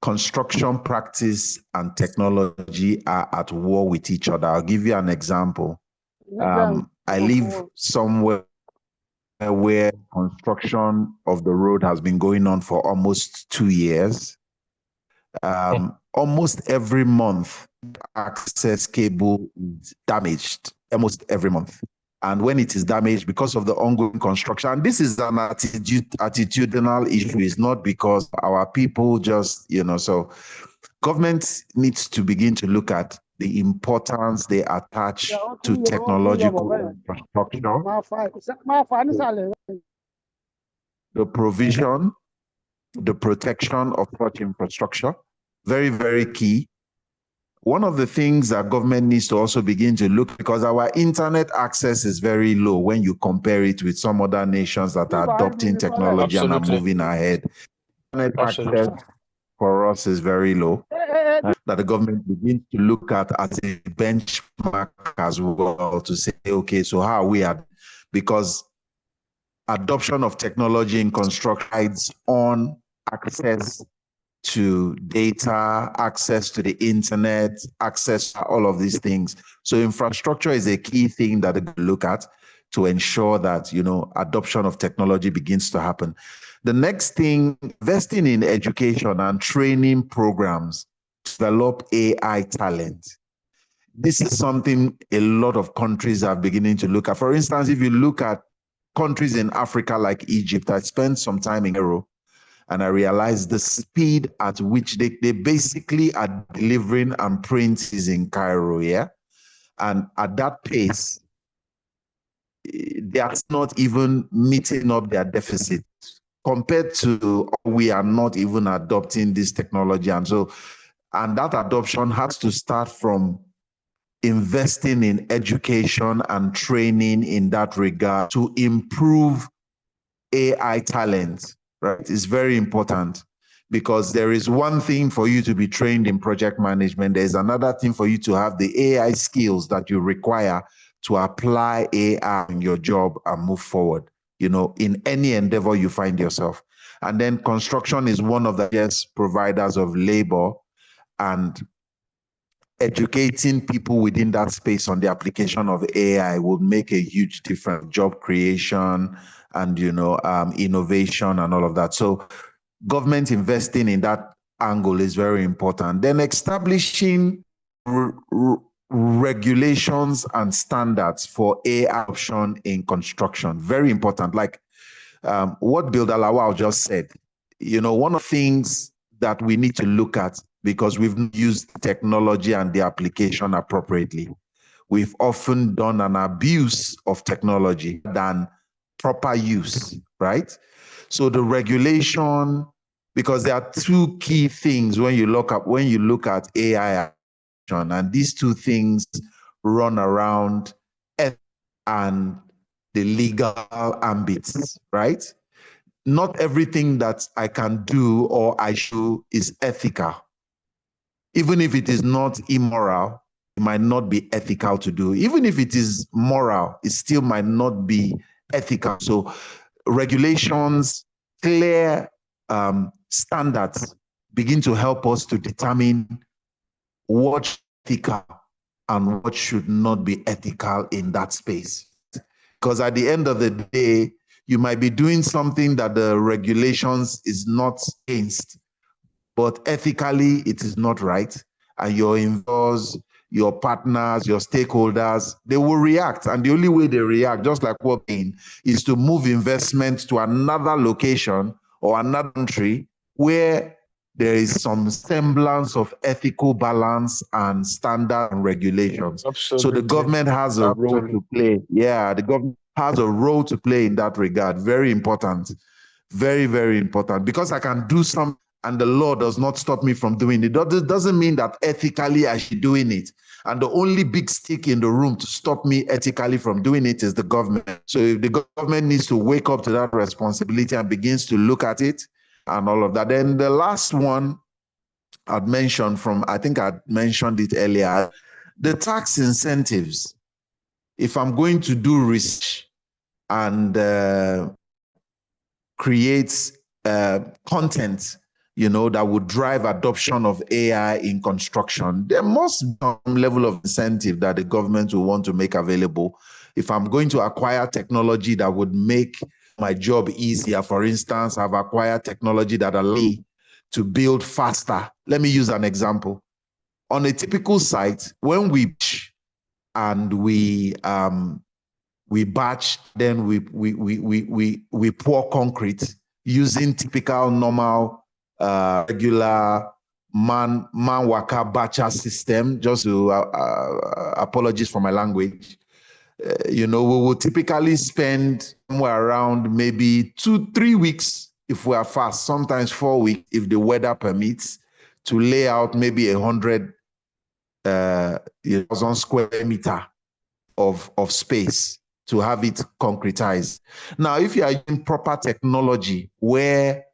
construction practice and technology are at war with each other. I'll give you an example. I live somewhere where construction of the road has been going on for almost 2 years. Almost every month, access cable is damaged, almost every month. And when it is damaged because of the ongoing construction, and this is an attitudinal issue, it's not because our people just, so government needs to begin to look at the importance they attach to technological infrastructure, the provision, the protection of such infrastructure. Very, very key. One of the things that government needs to also begin to look, because our internet access is very low when you compare it with some other nations that are adopting technology and are moving ahead. Internet access for us is very low. That the government begins to look at as a benchmark as well to say, okay, so how are we at? Because adoption of technology in construction hides on access to data, access to the internet, access to all of these things. So infrastructure is a key thing that they look at to ensure that, adoption of technology begins to happen. The next thing, investing in education and training programs to develop AI talent. This is something a lot of countries are beginning to look at. For instance, if you look at countries in Africa like Egypt, I spent some time in Cairo, and I realized the speed at which they basically are delivering and printing in Cairo, yeah? And at that pace, they are not even meeting up their deficit compared to we are not even adopting this technology. And that adoption has to start from investing in education and training in that regard to improve AI talent. Right, it's very important, because there is one thing for you to be trained in project management. There's another thing for you to have the AI skills that you require to apply AI in your job and move forward, in any endeavor you find yourself. And then construction is one of the best providers of labor, and educating people within that space on the application of AI will make a huge difference. Job creation and, innovation and all of that. So government investing in that angle is very important. Then establishing regulations and standards for AI adoption in construction. Very important. Like what Bldr Lawal just said, one of the things that we need to look at, because we've used technology and the application appropriately. We've often done an abuse of technology than proper use, right? So the regulation, because there are two key things when you look at AI, and these two things run around and the legal ambits, right? Not everything that I can do or I should is ethical. Even if it is not immoral, it might not be ethical to do. Even if it is moral, it still might not be ethical. So regulations, clear standards begin to help us to determine what's ethical and what should not be ethical in that space. Because at the end of the day, you might be doing something that the regulations is not against, but ethically it is not right. And your investors, your partners, your stakeholders, they will react. And the only way they react, just like what is to move investment to another location or another country where there is some semblance of ethical balance and standard and regulations. Absolutely. So the government has a role to play. Yeah, the government has a role to play in that regard. Very important. Very, very important. Because I can do something and the law does not stop me from doing it. That doesn't mean that ethically I should be doing it. And the only big stick in the room to stop me ethically from doing it is the government. So if the government needs to wake up to that responsibility and begins to look at it and all of that. Then the last one I'd mentioned I think I mentioned it earlier, the tax incentives. If I'm going to do research and create content, that would drive adoption of AI in construction, there must be some level of incentive that the government will want to make available. If I'm going to acquire technology that would make my job easier, for instance, I've acquired technology that allows me to build faster. Let me use an example. On a typical site, when we batch and we batch, then we pour concrete using typical normal regular man waka batcher system. Just to apologies for my language. We will typically spend somewhere around maybe 2-3 weeks if we are fast, sometimes 4 weeks if the weather permits, to lay out maybe 100,000 square meter of space to have it concretized. Now, if you are using proper technology where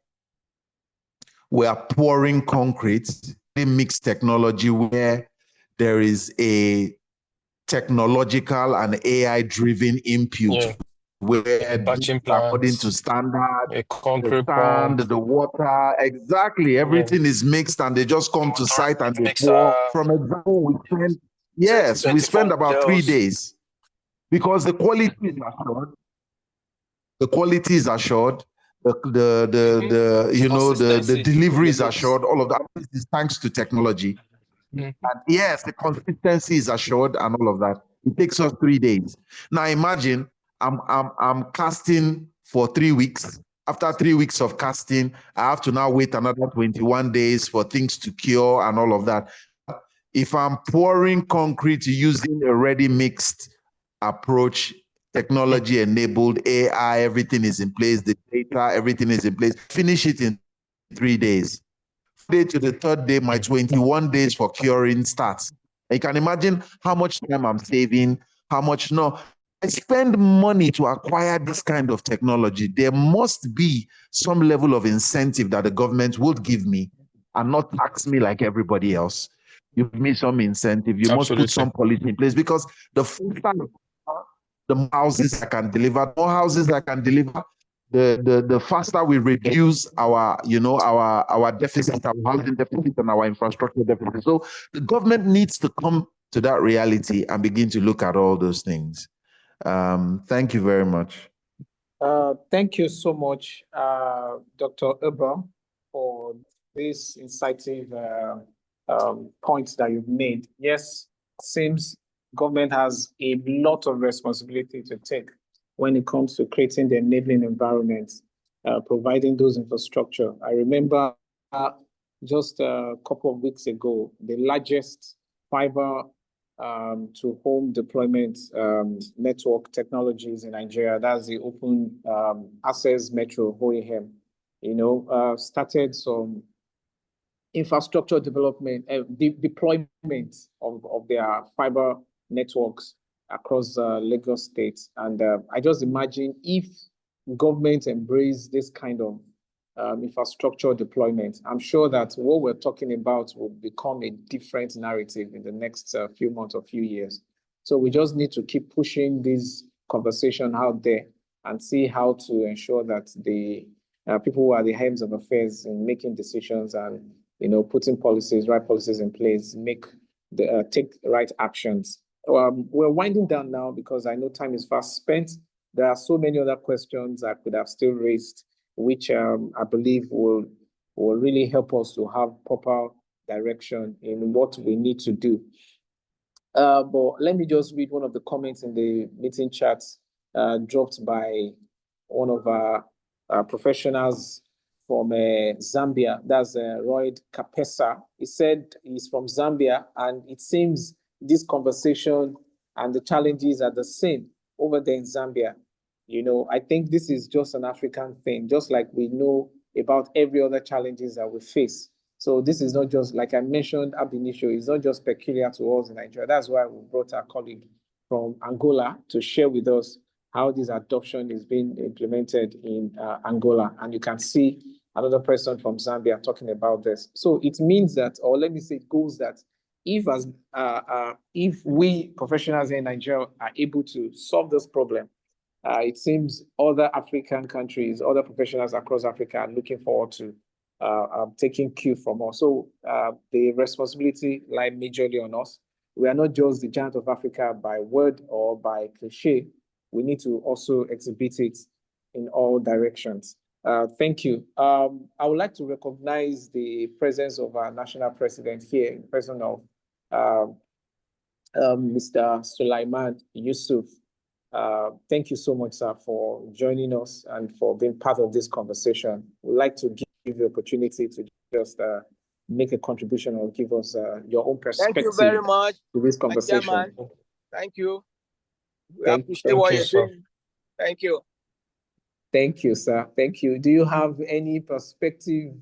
we are pouring concrete, mixed technology where there is a technological and AI-driven input, where batching according to plants, standard, a concrete the sand, pump, the water, exactly, everything is mixed, and they just come to site and they mixer, pour. From example, we spend about 3 days because the quality is assured. The quality is assured. The delivery is assured. All of that is thanks to technology. And yes, the consistency is assured and all of that. It takes us 3 days. Now imagine I'm casting for 3 weeks. After 3 weeks of casting, I have to now wait another 21 days for things to cure and all of that. If I'm pouring concrete using a ready mixed approach, technology enabled, AI, everything is in place, the data, everything is in place, finish it in 3 days. Day to the third day, my 21 days for curing starts. You can imagine how much time I'm saving, how much. No, I spend money to acquire this kind of technology. There must be some level of incentive that the government would give me and not tax me like everybody else. You give me some incentive. You must put some policy in place, because the faster the more houses I can deliver, the faster we reduce our deficit, our housing deficit, and our infrastructure deficit. So the government needs to come to that reality and begin to look at all those things. Thank you very much. Thank you so much, Dr. Abel, for these incisive points that you've made. Yes, seems government has a lot of responsibility to take when it comes to creating the enabling environment, providing those infrastructure. I remember just a couple of weeks ago, the largest fiber to home deployment network technologies in Nigeria, that's the Open Access Metro, OAM, started some infrastructure development, deployment of their fiber networks across Lagos State. And I just imagine if government embrace this kind of infrastructure deployment, I'm sure that what we're talking about will become a different narrative in the next few months or few years. So we just need to keep pushing this conversation out there and see how to ensure that the people who are the heads of affairs in making decisions and putting right policies in place, take the right actions. We're winding down now because I know time is fast spent. There are so many other questions I could have still raised, which I believe will really help us to have proper direction in what we need to do. But let me just read one of the comments in the meeting chats dropped by one of our professionals from Zambia. That's Roy Kapesa. He said he's from Zambia, and it seems this conversation and the challenges are the same over there in Zambia. I think this is just an African thing, just like we know about every other challenges that we face. So this is not just, like I mentioned ab initio, it's not just peculiar to us in Nigeria. That's why we brought our colleague from Angola to share with us how this adoption is being implemented in Angola. And you can see another person from Zambia talking about this. So it means that, or let me say, it goes that if we professionals in Nigeria are able to solve this problem, it seems other African countries, other professionals across Africa are looking forward to taking cue from us. So the responsibility lies majorly on us. We are not just the giant of Africa by word or by cliche. We need to also exhibit it in all directions. Thank you. I would like to recognize the presence of our national president here, in person of Mr. Sulaiman Yusuf. Thank you so much, sir, for joining us and for being part of this conversation. We'd like to give you the opportunity to just make a contribution or give us your own perspective. Thank you very much, to this conversation. Chairman. Thank you. We Thank appreciate what you, you're sir. doing. Thank you. Thank you, sir. Thank you. Do you have any perspective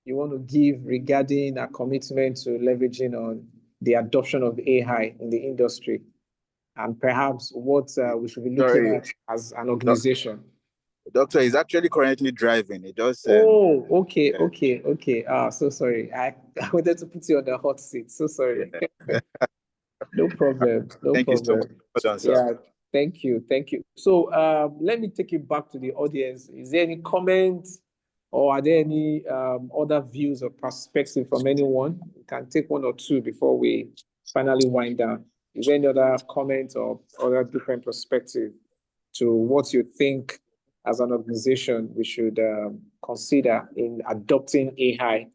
you want to give regarding our commitment to leveraging on the adoption of AI in the industry, and perhaps what we should be looking at as an organization? The doctor is actually currently driving. He just Oh, okay, yeah. okay. So sorry. I wanted to put you on the hot seat. So sorry. Yeah. No problem. No Thank problem. you so much. Well done, sir. Yeah, thank you. So let me take it back to the audience. Is there any comments or are there any other views or perspective from anyone? We can take one or two before we finally wind down. Is there any other comment or other different perspective to what you think as an organization we should consider in adopting AI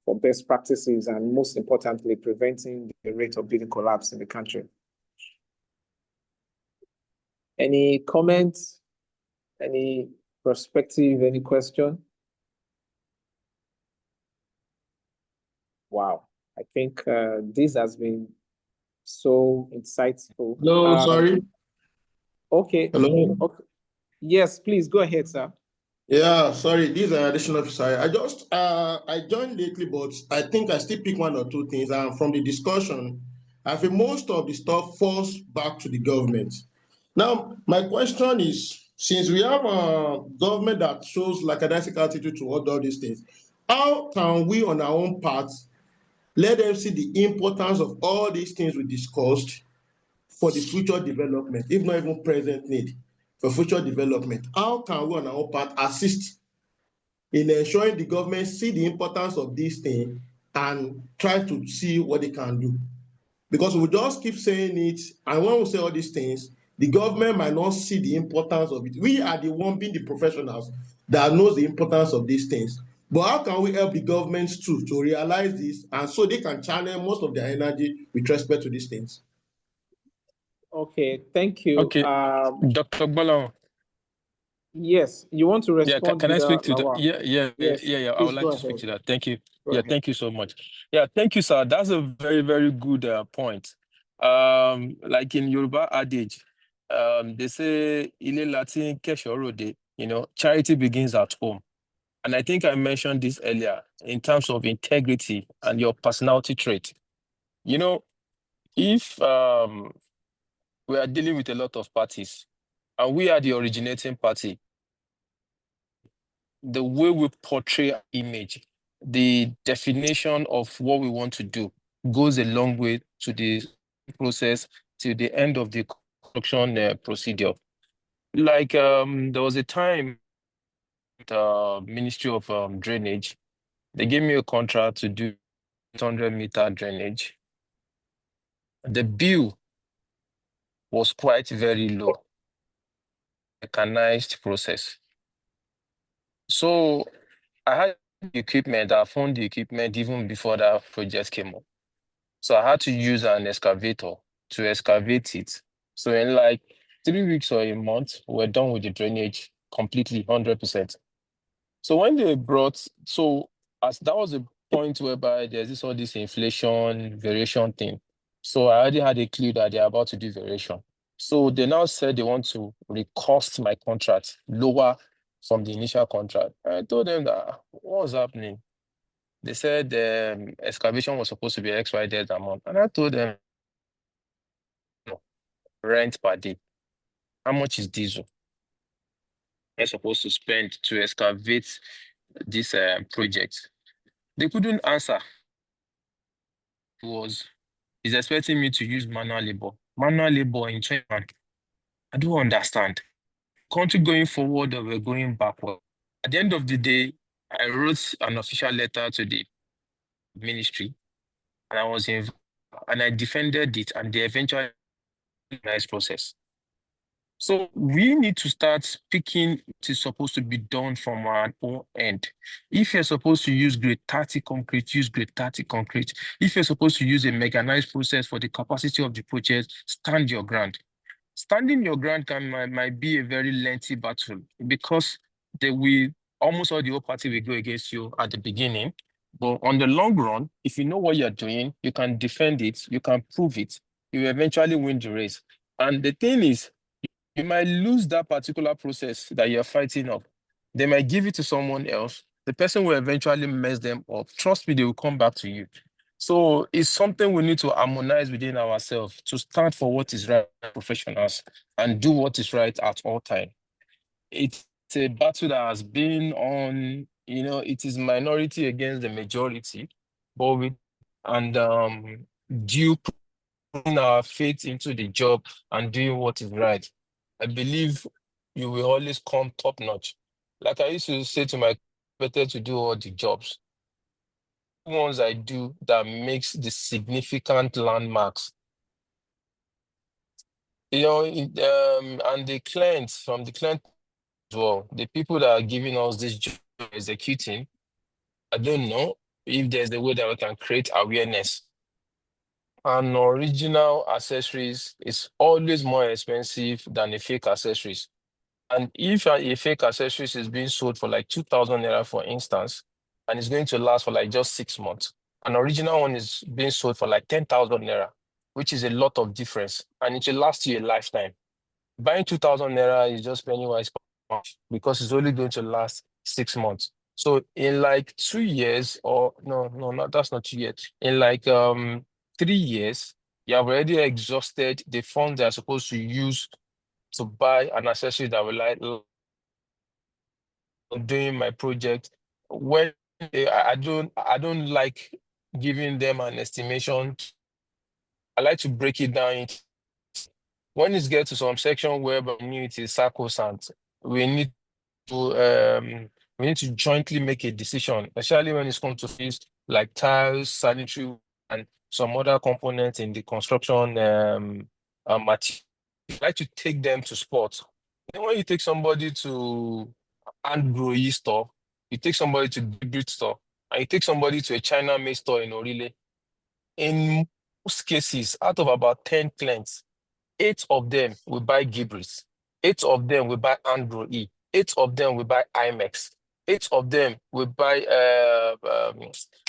for best practices and most importantly, preventing the rate of building collapse in the country? Any comments? Any perspective? Any question? Wow, I think this has been so insightful. Hello, sorry. Okay. Hello. Okay. Yes, please go ahead, sir. Yeah, sorry. This is an additional officer. I just I joined lately, but I think I still pick one or two things. And from the discussion, I feel most of the stuff falls back to the government. Now, my question is, since we have a government that shows lackadaisical attitude toward all these things, how can we on our own part let them see the importance of all these things we discussed for the future development, if not even present need for future development? How can we on our own part assist in ensuring the government see the importance of these things and try to see what they can do? Because we just keep saying it, and when we say all these things, the government might not see the importance of it. We are the one being the professionals that knows the importance of these things. But how can we help the governments too to realize this, and so they can channel most of their energy with respect to these things? Okay, thank you. Okay, Dr. Gbolahan. Yes, you want to Yeah, respond? can I speak to that? Lawal? Yeah. Yes, I please would like go to speak ahead. to that. Thank you. Go Yeah, ahead. thank you so much. Yeah, thank you, sir. That's a very, very good point. Like in Yoruba adage, they say, Ile Latin Kesho, charity begins at home. And I think I mentioned this earlier in terms of integrity and your personality trait. If we are dealing with a lot of parties and we are the originating party, the way we portray our image, the definition of what we want to do goes a long way to the process, to the end of the construction procedure. Like there was a time the Ministry of Drainage, they gave me a contract to do 800-meter drainage. The bill was quite very low, mechanized process. So I had the equipment, I found the equipment even before that project came up. So I had to use an excavator to excavate it. So in like 3 weeks or a month, we're done with the drainage completely, 100%. So when they brought, as that was a point whereby there's all this inflation variation thing. So I already had a clue that they're about to do variation. So they now said they want to recost my contract lower from the initial contract. I told them that what was happening. They said the excavation was supposed to be XYZ amount. And I told them, no, rent per day. How much is diesel? I'm supposed to spend to excavate this project. They couldn't answer. He's expecting me to use manual labor. Manual labor in China. I don't understand. Country going forward or we're going backward. At the end of the day, I wrote an official letter to the ministry and I was involved and I defended it and they eventually nice process. So we need to start picking what is supposed to be done from our own end. If you're supposed to use grade 30 concrete, use grade 30 concrete. If you're supposed to use a mechanized process for the capacity of the project, stand your ground. Standing your ground might be a very lengthy battle because almost all the whole party will go against you at the beginning. But on the long run, if you know what you're doing, you can defend it, you can prove it, you will eventually win the race. And the thing is, you might lose that particular process that you're fighting up. They might give it to someone else. The person will eventually mess them up. Trust me, they will come back to you. So it's something we need to harmonize within ourselves to stand for what is right as professionals and do what is right at all times. It's a battle that has been on, it is minority against the majority, but due putting our faith into the job and doing what is right, I believe you will always come top notch. Like I used to say to my better to do all the jobs. Ones I do that makes the significant landmarks. And the clients, from the client as well, the people that are giving us this job executing, I don't know if there's a way that we can create awareness. And original accessories is always more expensive than a fake accessories. And if a fake accessories is being sold for like 2,000 naira, for instance, and it's going to last for like just 6 months, an original one is being sold for like 10,000 naira, which is a lot of difference, and it will last you a lifetime. Buying 2,000 naira is just penny wise because it's only going to last 6 months. So in like 2 years, or no, that's not 2 years. In like 3 years, you have already exhausted the funds that are supposed to use to buy an accessory that will like doing my project. When I don't like giving them an estimation. I like to break it down. When it gets to some section where it is sacrosanct, we need to jointly make a decision, especially when it's come to things like tiles, sanitary, and some other components in the construction material. I like to take them to sports. When you take somebody to hand-grow store, you take somebody to Gbolahan store, and you take somebody to a China-made store in Orile, in most cases, out of about 10 clients, 8 of them will buy Gbolahan, 8 of them will buy hand-grow, 8 of them will buy IMEX, 8 of them will buy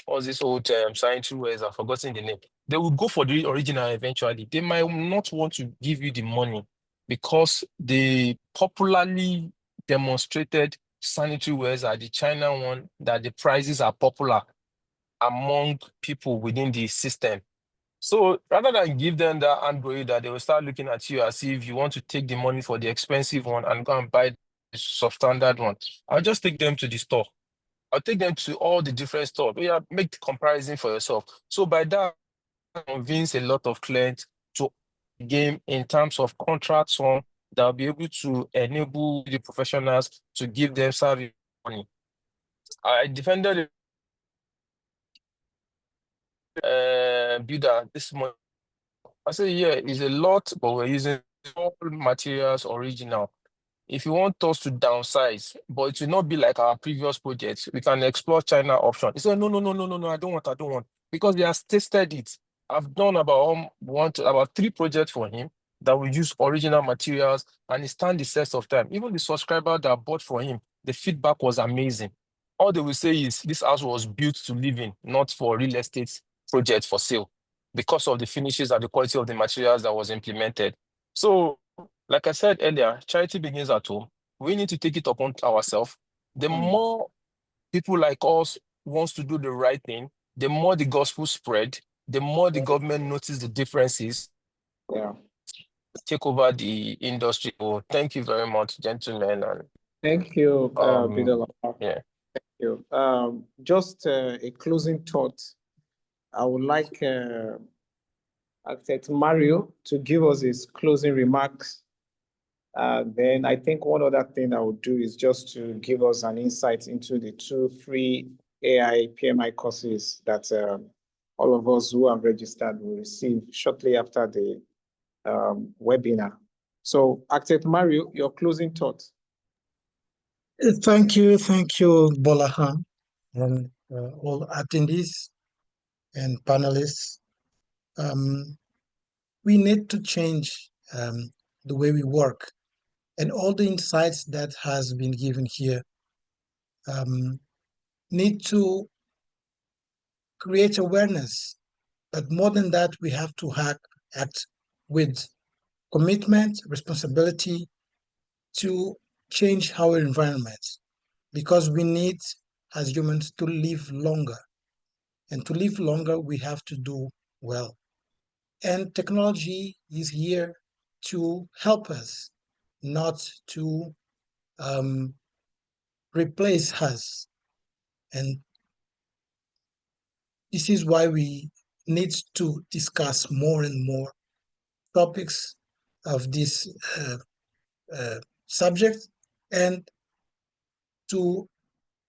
what's this old sanitary wares? I've forgotten the name. They will go for the original eventually. They might not want to give you the money because the popularly demonstrated sanitary wares are the China one, that the prices are popular among people within the system. So rather than give them that Android, that they will start looking at you as if you want to take the money for the expensive one and go and buy the substandard one, I'll just take them to the store. I'll take them to all the different stores. Yeah, make the comparison for yourself. So by that, I convince a lot of clients to game in terms of contracts on that will be able to enable the professionals to give them service money. I defended Bldr this month. I said, yeah, it's a lot, but we're using all materials original. If you want us to downsize, but it will not be like our previous projects, we can explore China option. He said, no, I don't want. Because he has tested it. I've done about 3 projects for him that will use original materials, and it stand the test of time. Even the subscriber that bought for him, the feedback was amazing. All they will say is this house was built to live in, not for real estate project for sale, because of the finishes and the quality of the materials that was implemented. So, like I said earlier, charity begins at home. We need to take it upon ourselves. The more people like us wants to do the right thing, the more the gospel spread, the more the government notice the differences. Yeah. Take over the industry. Well, thank you very much, gentlemen. And Thank you, Bldr. yeah. Thank you. Just a closing thought. I would like Architect Mario to give us his closing remarks. Then I think one other thing I would do is just to give us an insight into the 2 free AI PMI courses that all of us who have registered will receive shortly after the webinar. So, Architect Mario, your closing thoughts. Thank you, Gbolahan, and all attendees and panelists. We need to change the way we work, and all the insights that has been given here need to create awareness. But more than that, we have to act with commitment, responsibility to change our environment, because we need, as humans, to live longer. And to live longer, we have to do well. And technology is here to help us, not to replace us. And this is why we need to discuss more and more topics of this subject, and to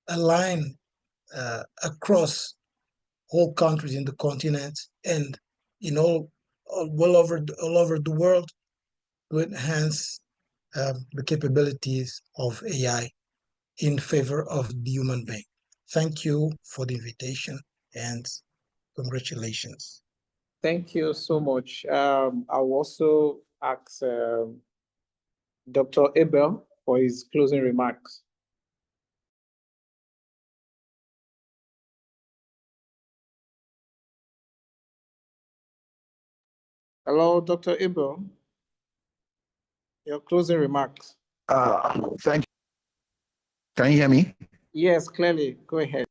align across all countries in the continent and in all over the world, to enhance the capabilities of AI in favor of the human being. Thank you for the invitation, and congratulations. Thank you so much. I'll also ask Dr. Abel for his closing remarks. Hello, Dr. Abel. Your closing remarks. Thank you. Can you hear me? Yes, clearly. Go ahead.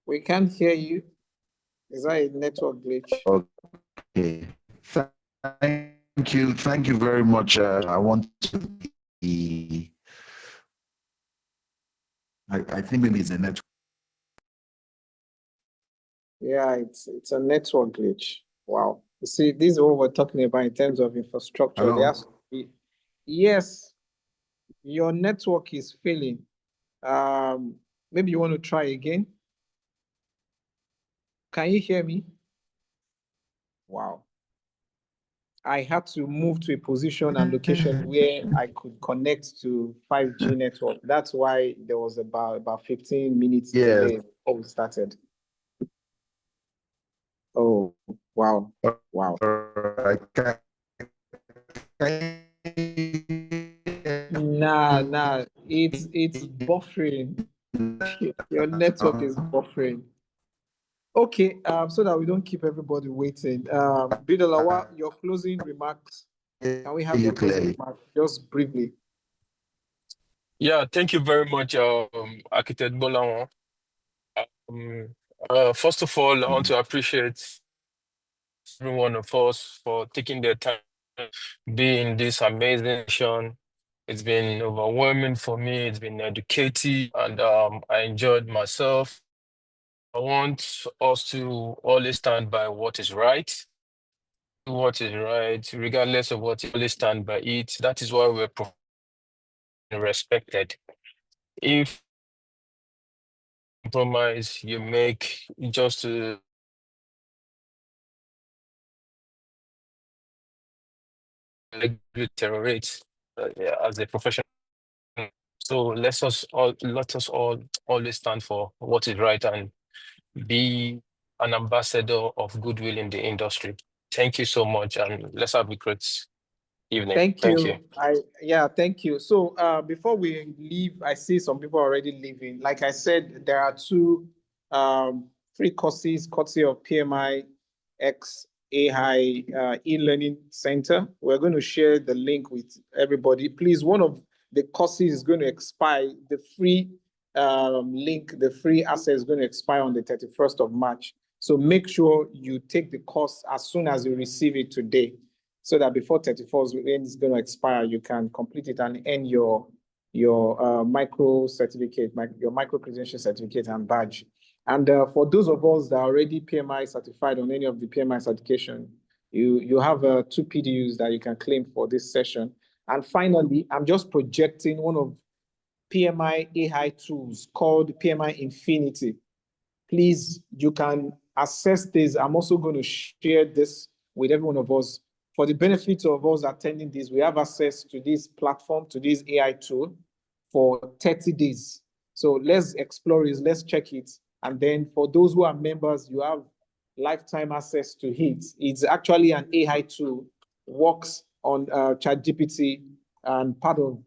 We can't hear you. Is that a network glitch? Okay. Thank you very much. I want to be. I think maybe it's a network. Yeah, it's a network glitch. Wow. You see, this is what we're talking about in terms of infrastructure. Hello? There has to be, yes, your network is failing. Maybe you want to try again. Can you hear me? Wow. I had to move to a position and location where I could connect to 5G network. That's why there was about 15 minutes delay before we started. Oh, wow. Wow. Nah, it's buffering. Your network is buffering. Okay, so that we don't keep everybody waiting. Bldr, your closing remarks. Can we have your closing remarks just briefly? Yeah, thank you very much, Architect Gbolahan. First of all, I want to appreciate every one of us for taking their time to be in this amazing session. It's been overwhelming for me. It's been educative, and I enjoyed myself. I want us to always stand by what is right. What is right, regardless of what, always stand by it. That is why we're respected. If compromise you make just to deteriorate as a professional. So let us all always stand for what is right and be an ambassador of goodwill in the industry. Thank you so much, and let's have a great evening. Thank you. Thank you. So before we leave, I see some people already leaving. Like I said, there are two free courses courtesy of PMI-X AI e-learning center. We're going to share the link with everybody. Please, one of the courses is going to expire. The free link, the free access is going to expire on the 31st of March. So make sure you take the course as soon as you receive it today, so that before 31st, when it's going to expire, you can complete it and earn your micro certificate, your micro credential certificate and badge. And for those of us that are already PMI certified on any of the PMI certification, you have 2 PDUs that you can claim for this session. And finally, I'm just projecting one of PMI AI tools called PMI Infinity. Please, you can assess this. I'm also going to share this with every one of us. For the benefit of us attending this, we have access to this platform, to this AI tool for 30 days. So let's explore it, let's check it. And then for those who are members, you have lifetime access to it. It's actually an AI tool, works on ChatGPT, and part of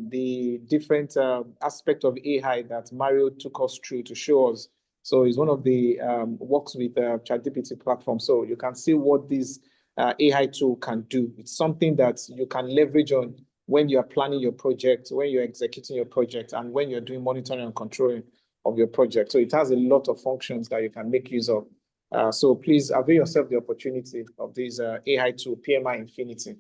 the different aspect of AI that Mario took us through to show us. So it's one of the works with ChatGPT platform. So you can see what this AI tool can do. It's something that you can leverage on when you are planning your project, when you're executing your project, and when you're doing monitoring and controlling of your project. So it has a lot of functions that you can make use of. So please avail yourself the opportunity of this AI tool, PMI Infinity.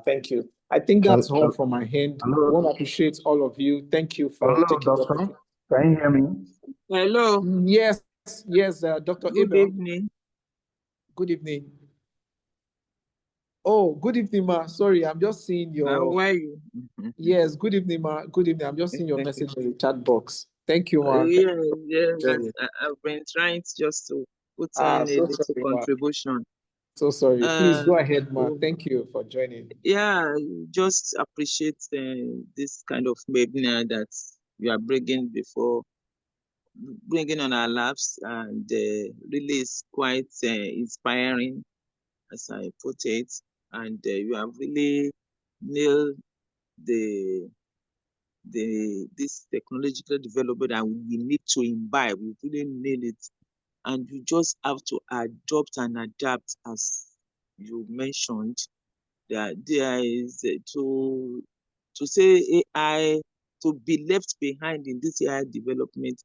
Thank you. I think that's all from my hand. I want to appreciate all of you. Thank you for taking the opportunity. Can you hear me? Hello. Yes, Dr. Good Abel. evening. Good evening. Oh, good evening, ma. Sorry, I'm just seeing your. How are you? Yes, good evening, ma. Good evening. I'm just seeing your message in the chat box. Thank you, ma. I've been trying just to put in a little contribution. So sorry. Please go ahead, ma. Thank you for joining. Yeah, just appreciate this kind of webinar that you are bringing on our labs, and really is quite inspiring, as I put it. And you have really nailed this technological development that we need to imbibe. We really need it, and you just have to adopt and adapt, as you mentioned. That there is to say AI, to be left behind in this AI development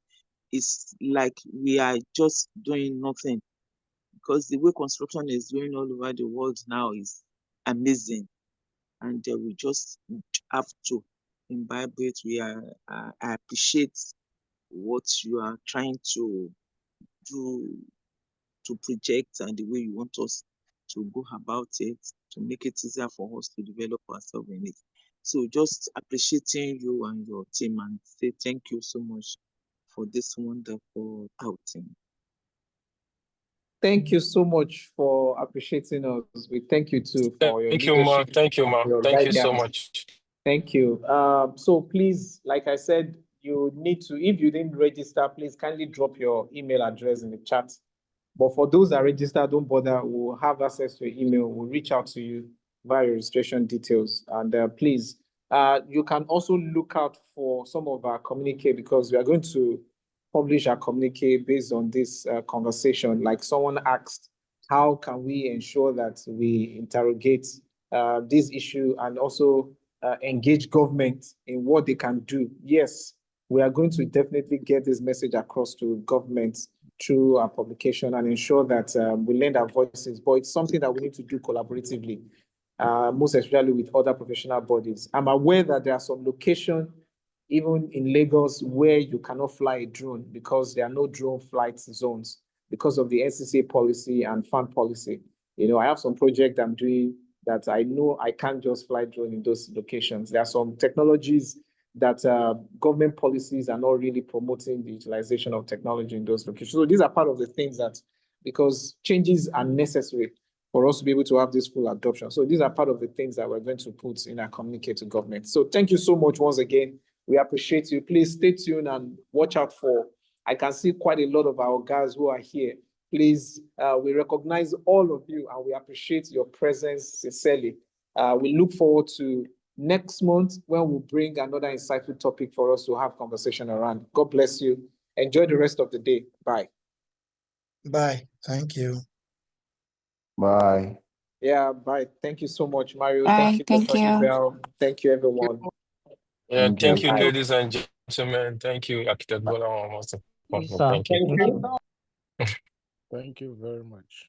is like we are just doing nothing, because the way construction is doing all over the world now is amazing, and we just have to imbibe it. I appreciate what you are trying to do, to project, and the way you want us to go about it, to make it easier for us to develop ourselves in it. So just appreciating you and your team, and say thank you so much for this wonderful outing. Thank you so much for appreciating us. We thank you too for your leadership. Thank you, Ma. Thank you so much. Thank you. So please, like I said, you need to, if you didn't register, please kindly drop your email address in the chat. But for those that register, don't bother. We'll have access to your email. We'll reach out to you via registration details. And please, you can also look out for some of our communique, because we are going to publish our communique based on this conversation. Like someone asked, how can we ensure that we interrogate this issue and also engage government in what they can do? Yes, we are going to definitely get this message across to government through our publication and ensure that we lend our voices, but it's something that we need to do collaboratively, most especially with other professional bodies. I'm aware that there are some locations, even in Lagos, where you cannot fly a drone because there are no drone flight zones because of the NCCA policy and FAN policy. You know, I have some project I'm doing that I know I can't just fly drone in those locations. There are some technologies that government policies are not really promoting the utilization of technology in those locations. So these are part of the things that, because changes are necessary for us to be able to have this full adoption. So these are part of the things that we're going to put in our communique to government. So thank you so much once again. We appreciate you. Please stay tuned and watch out for, I can see quite a lot of our guys who are here. Please, we recognize all of you and we appreciate your presence sincerely. We look forward to next month when we'll bring another insightful topic for us to have conversation around. God bless you. Enjoy the rest of the day. Bye. Bye. Thank you. Bye. Yeah, bye. Thank you so much, Mario. Bye. Thank you, Thank you. Abel. Thank you, everyone. Yeah, thank you, Bye. ladies and gentlemen. Thank you, Architect Gbolahan. Thank you. Thank you very much.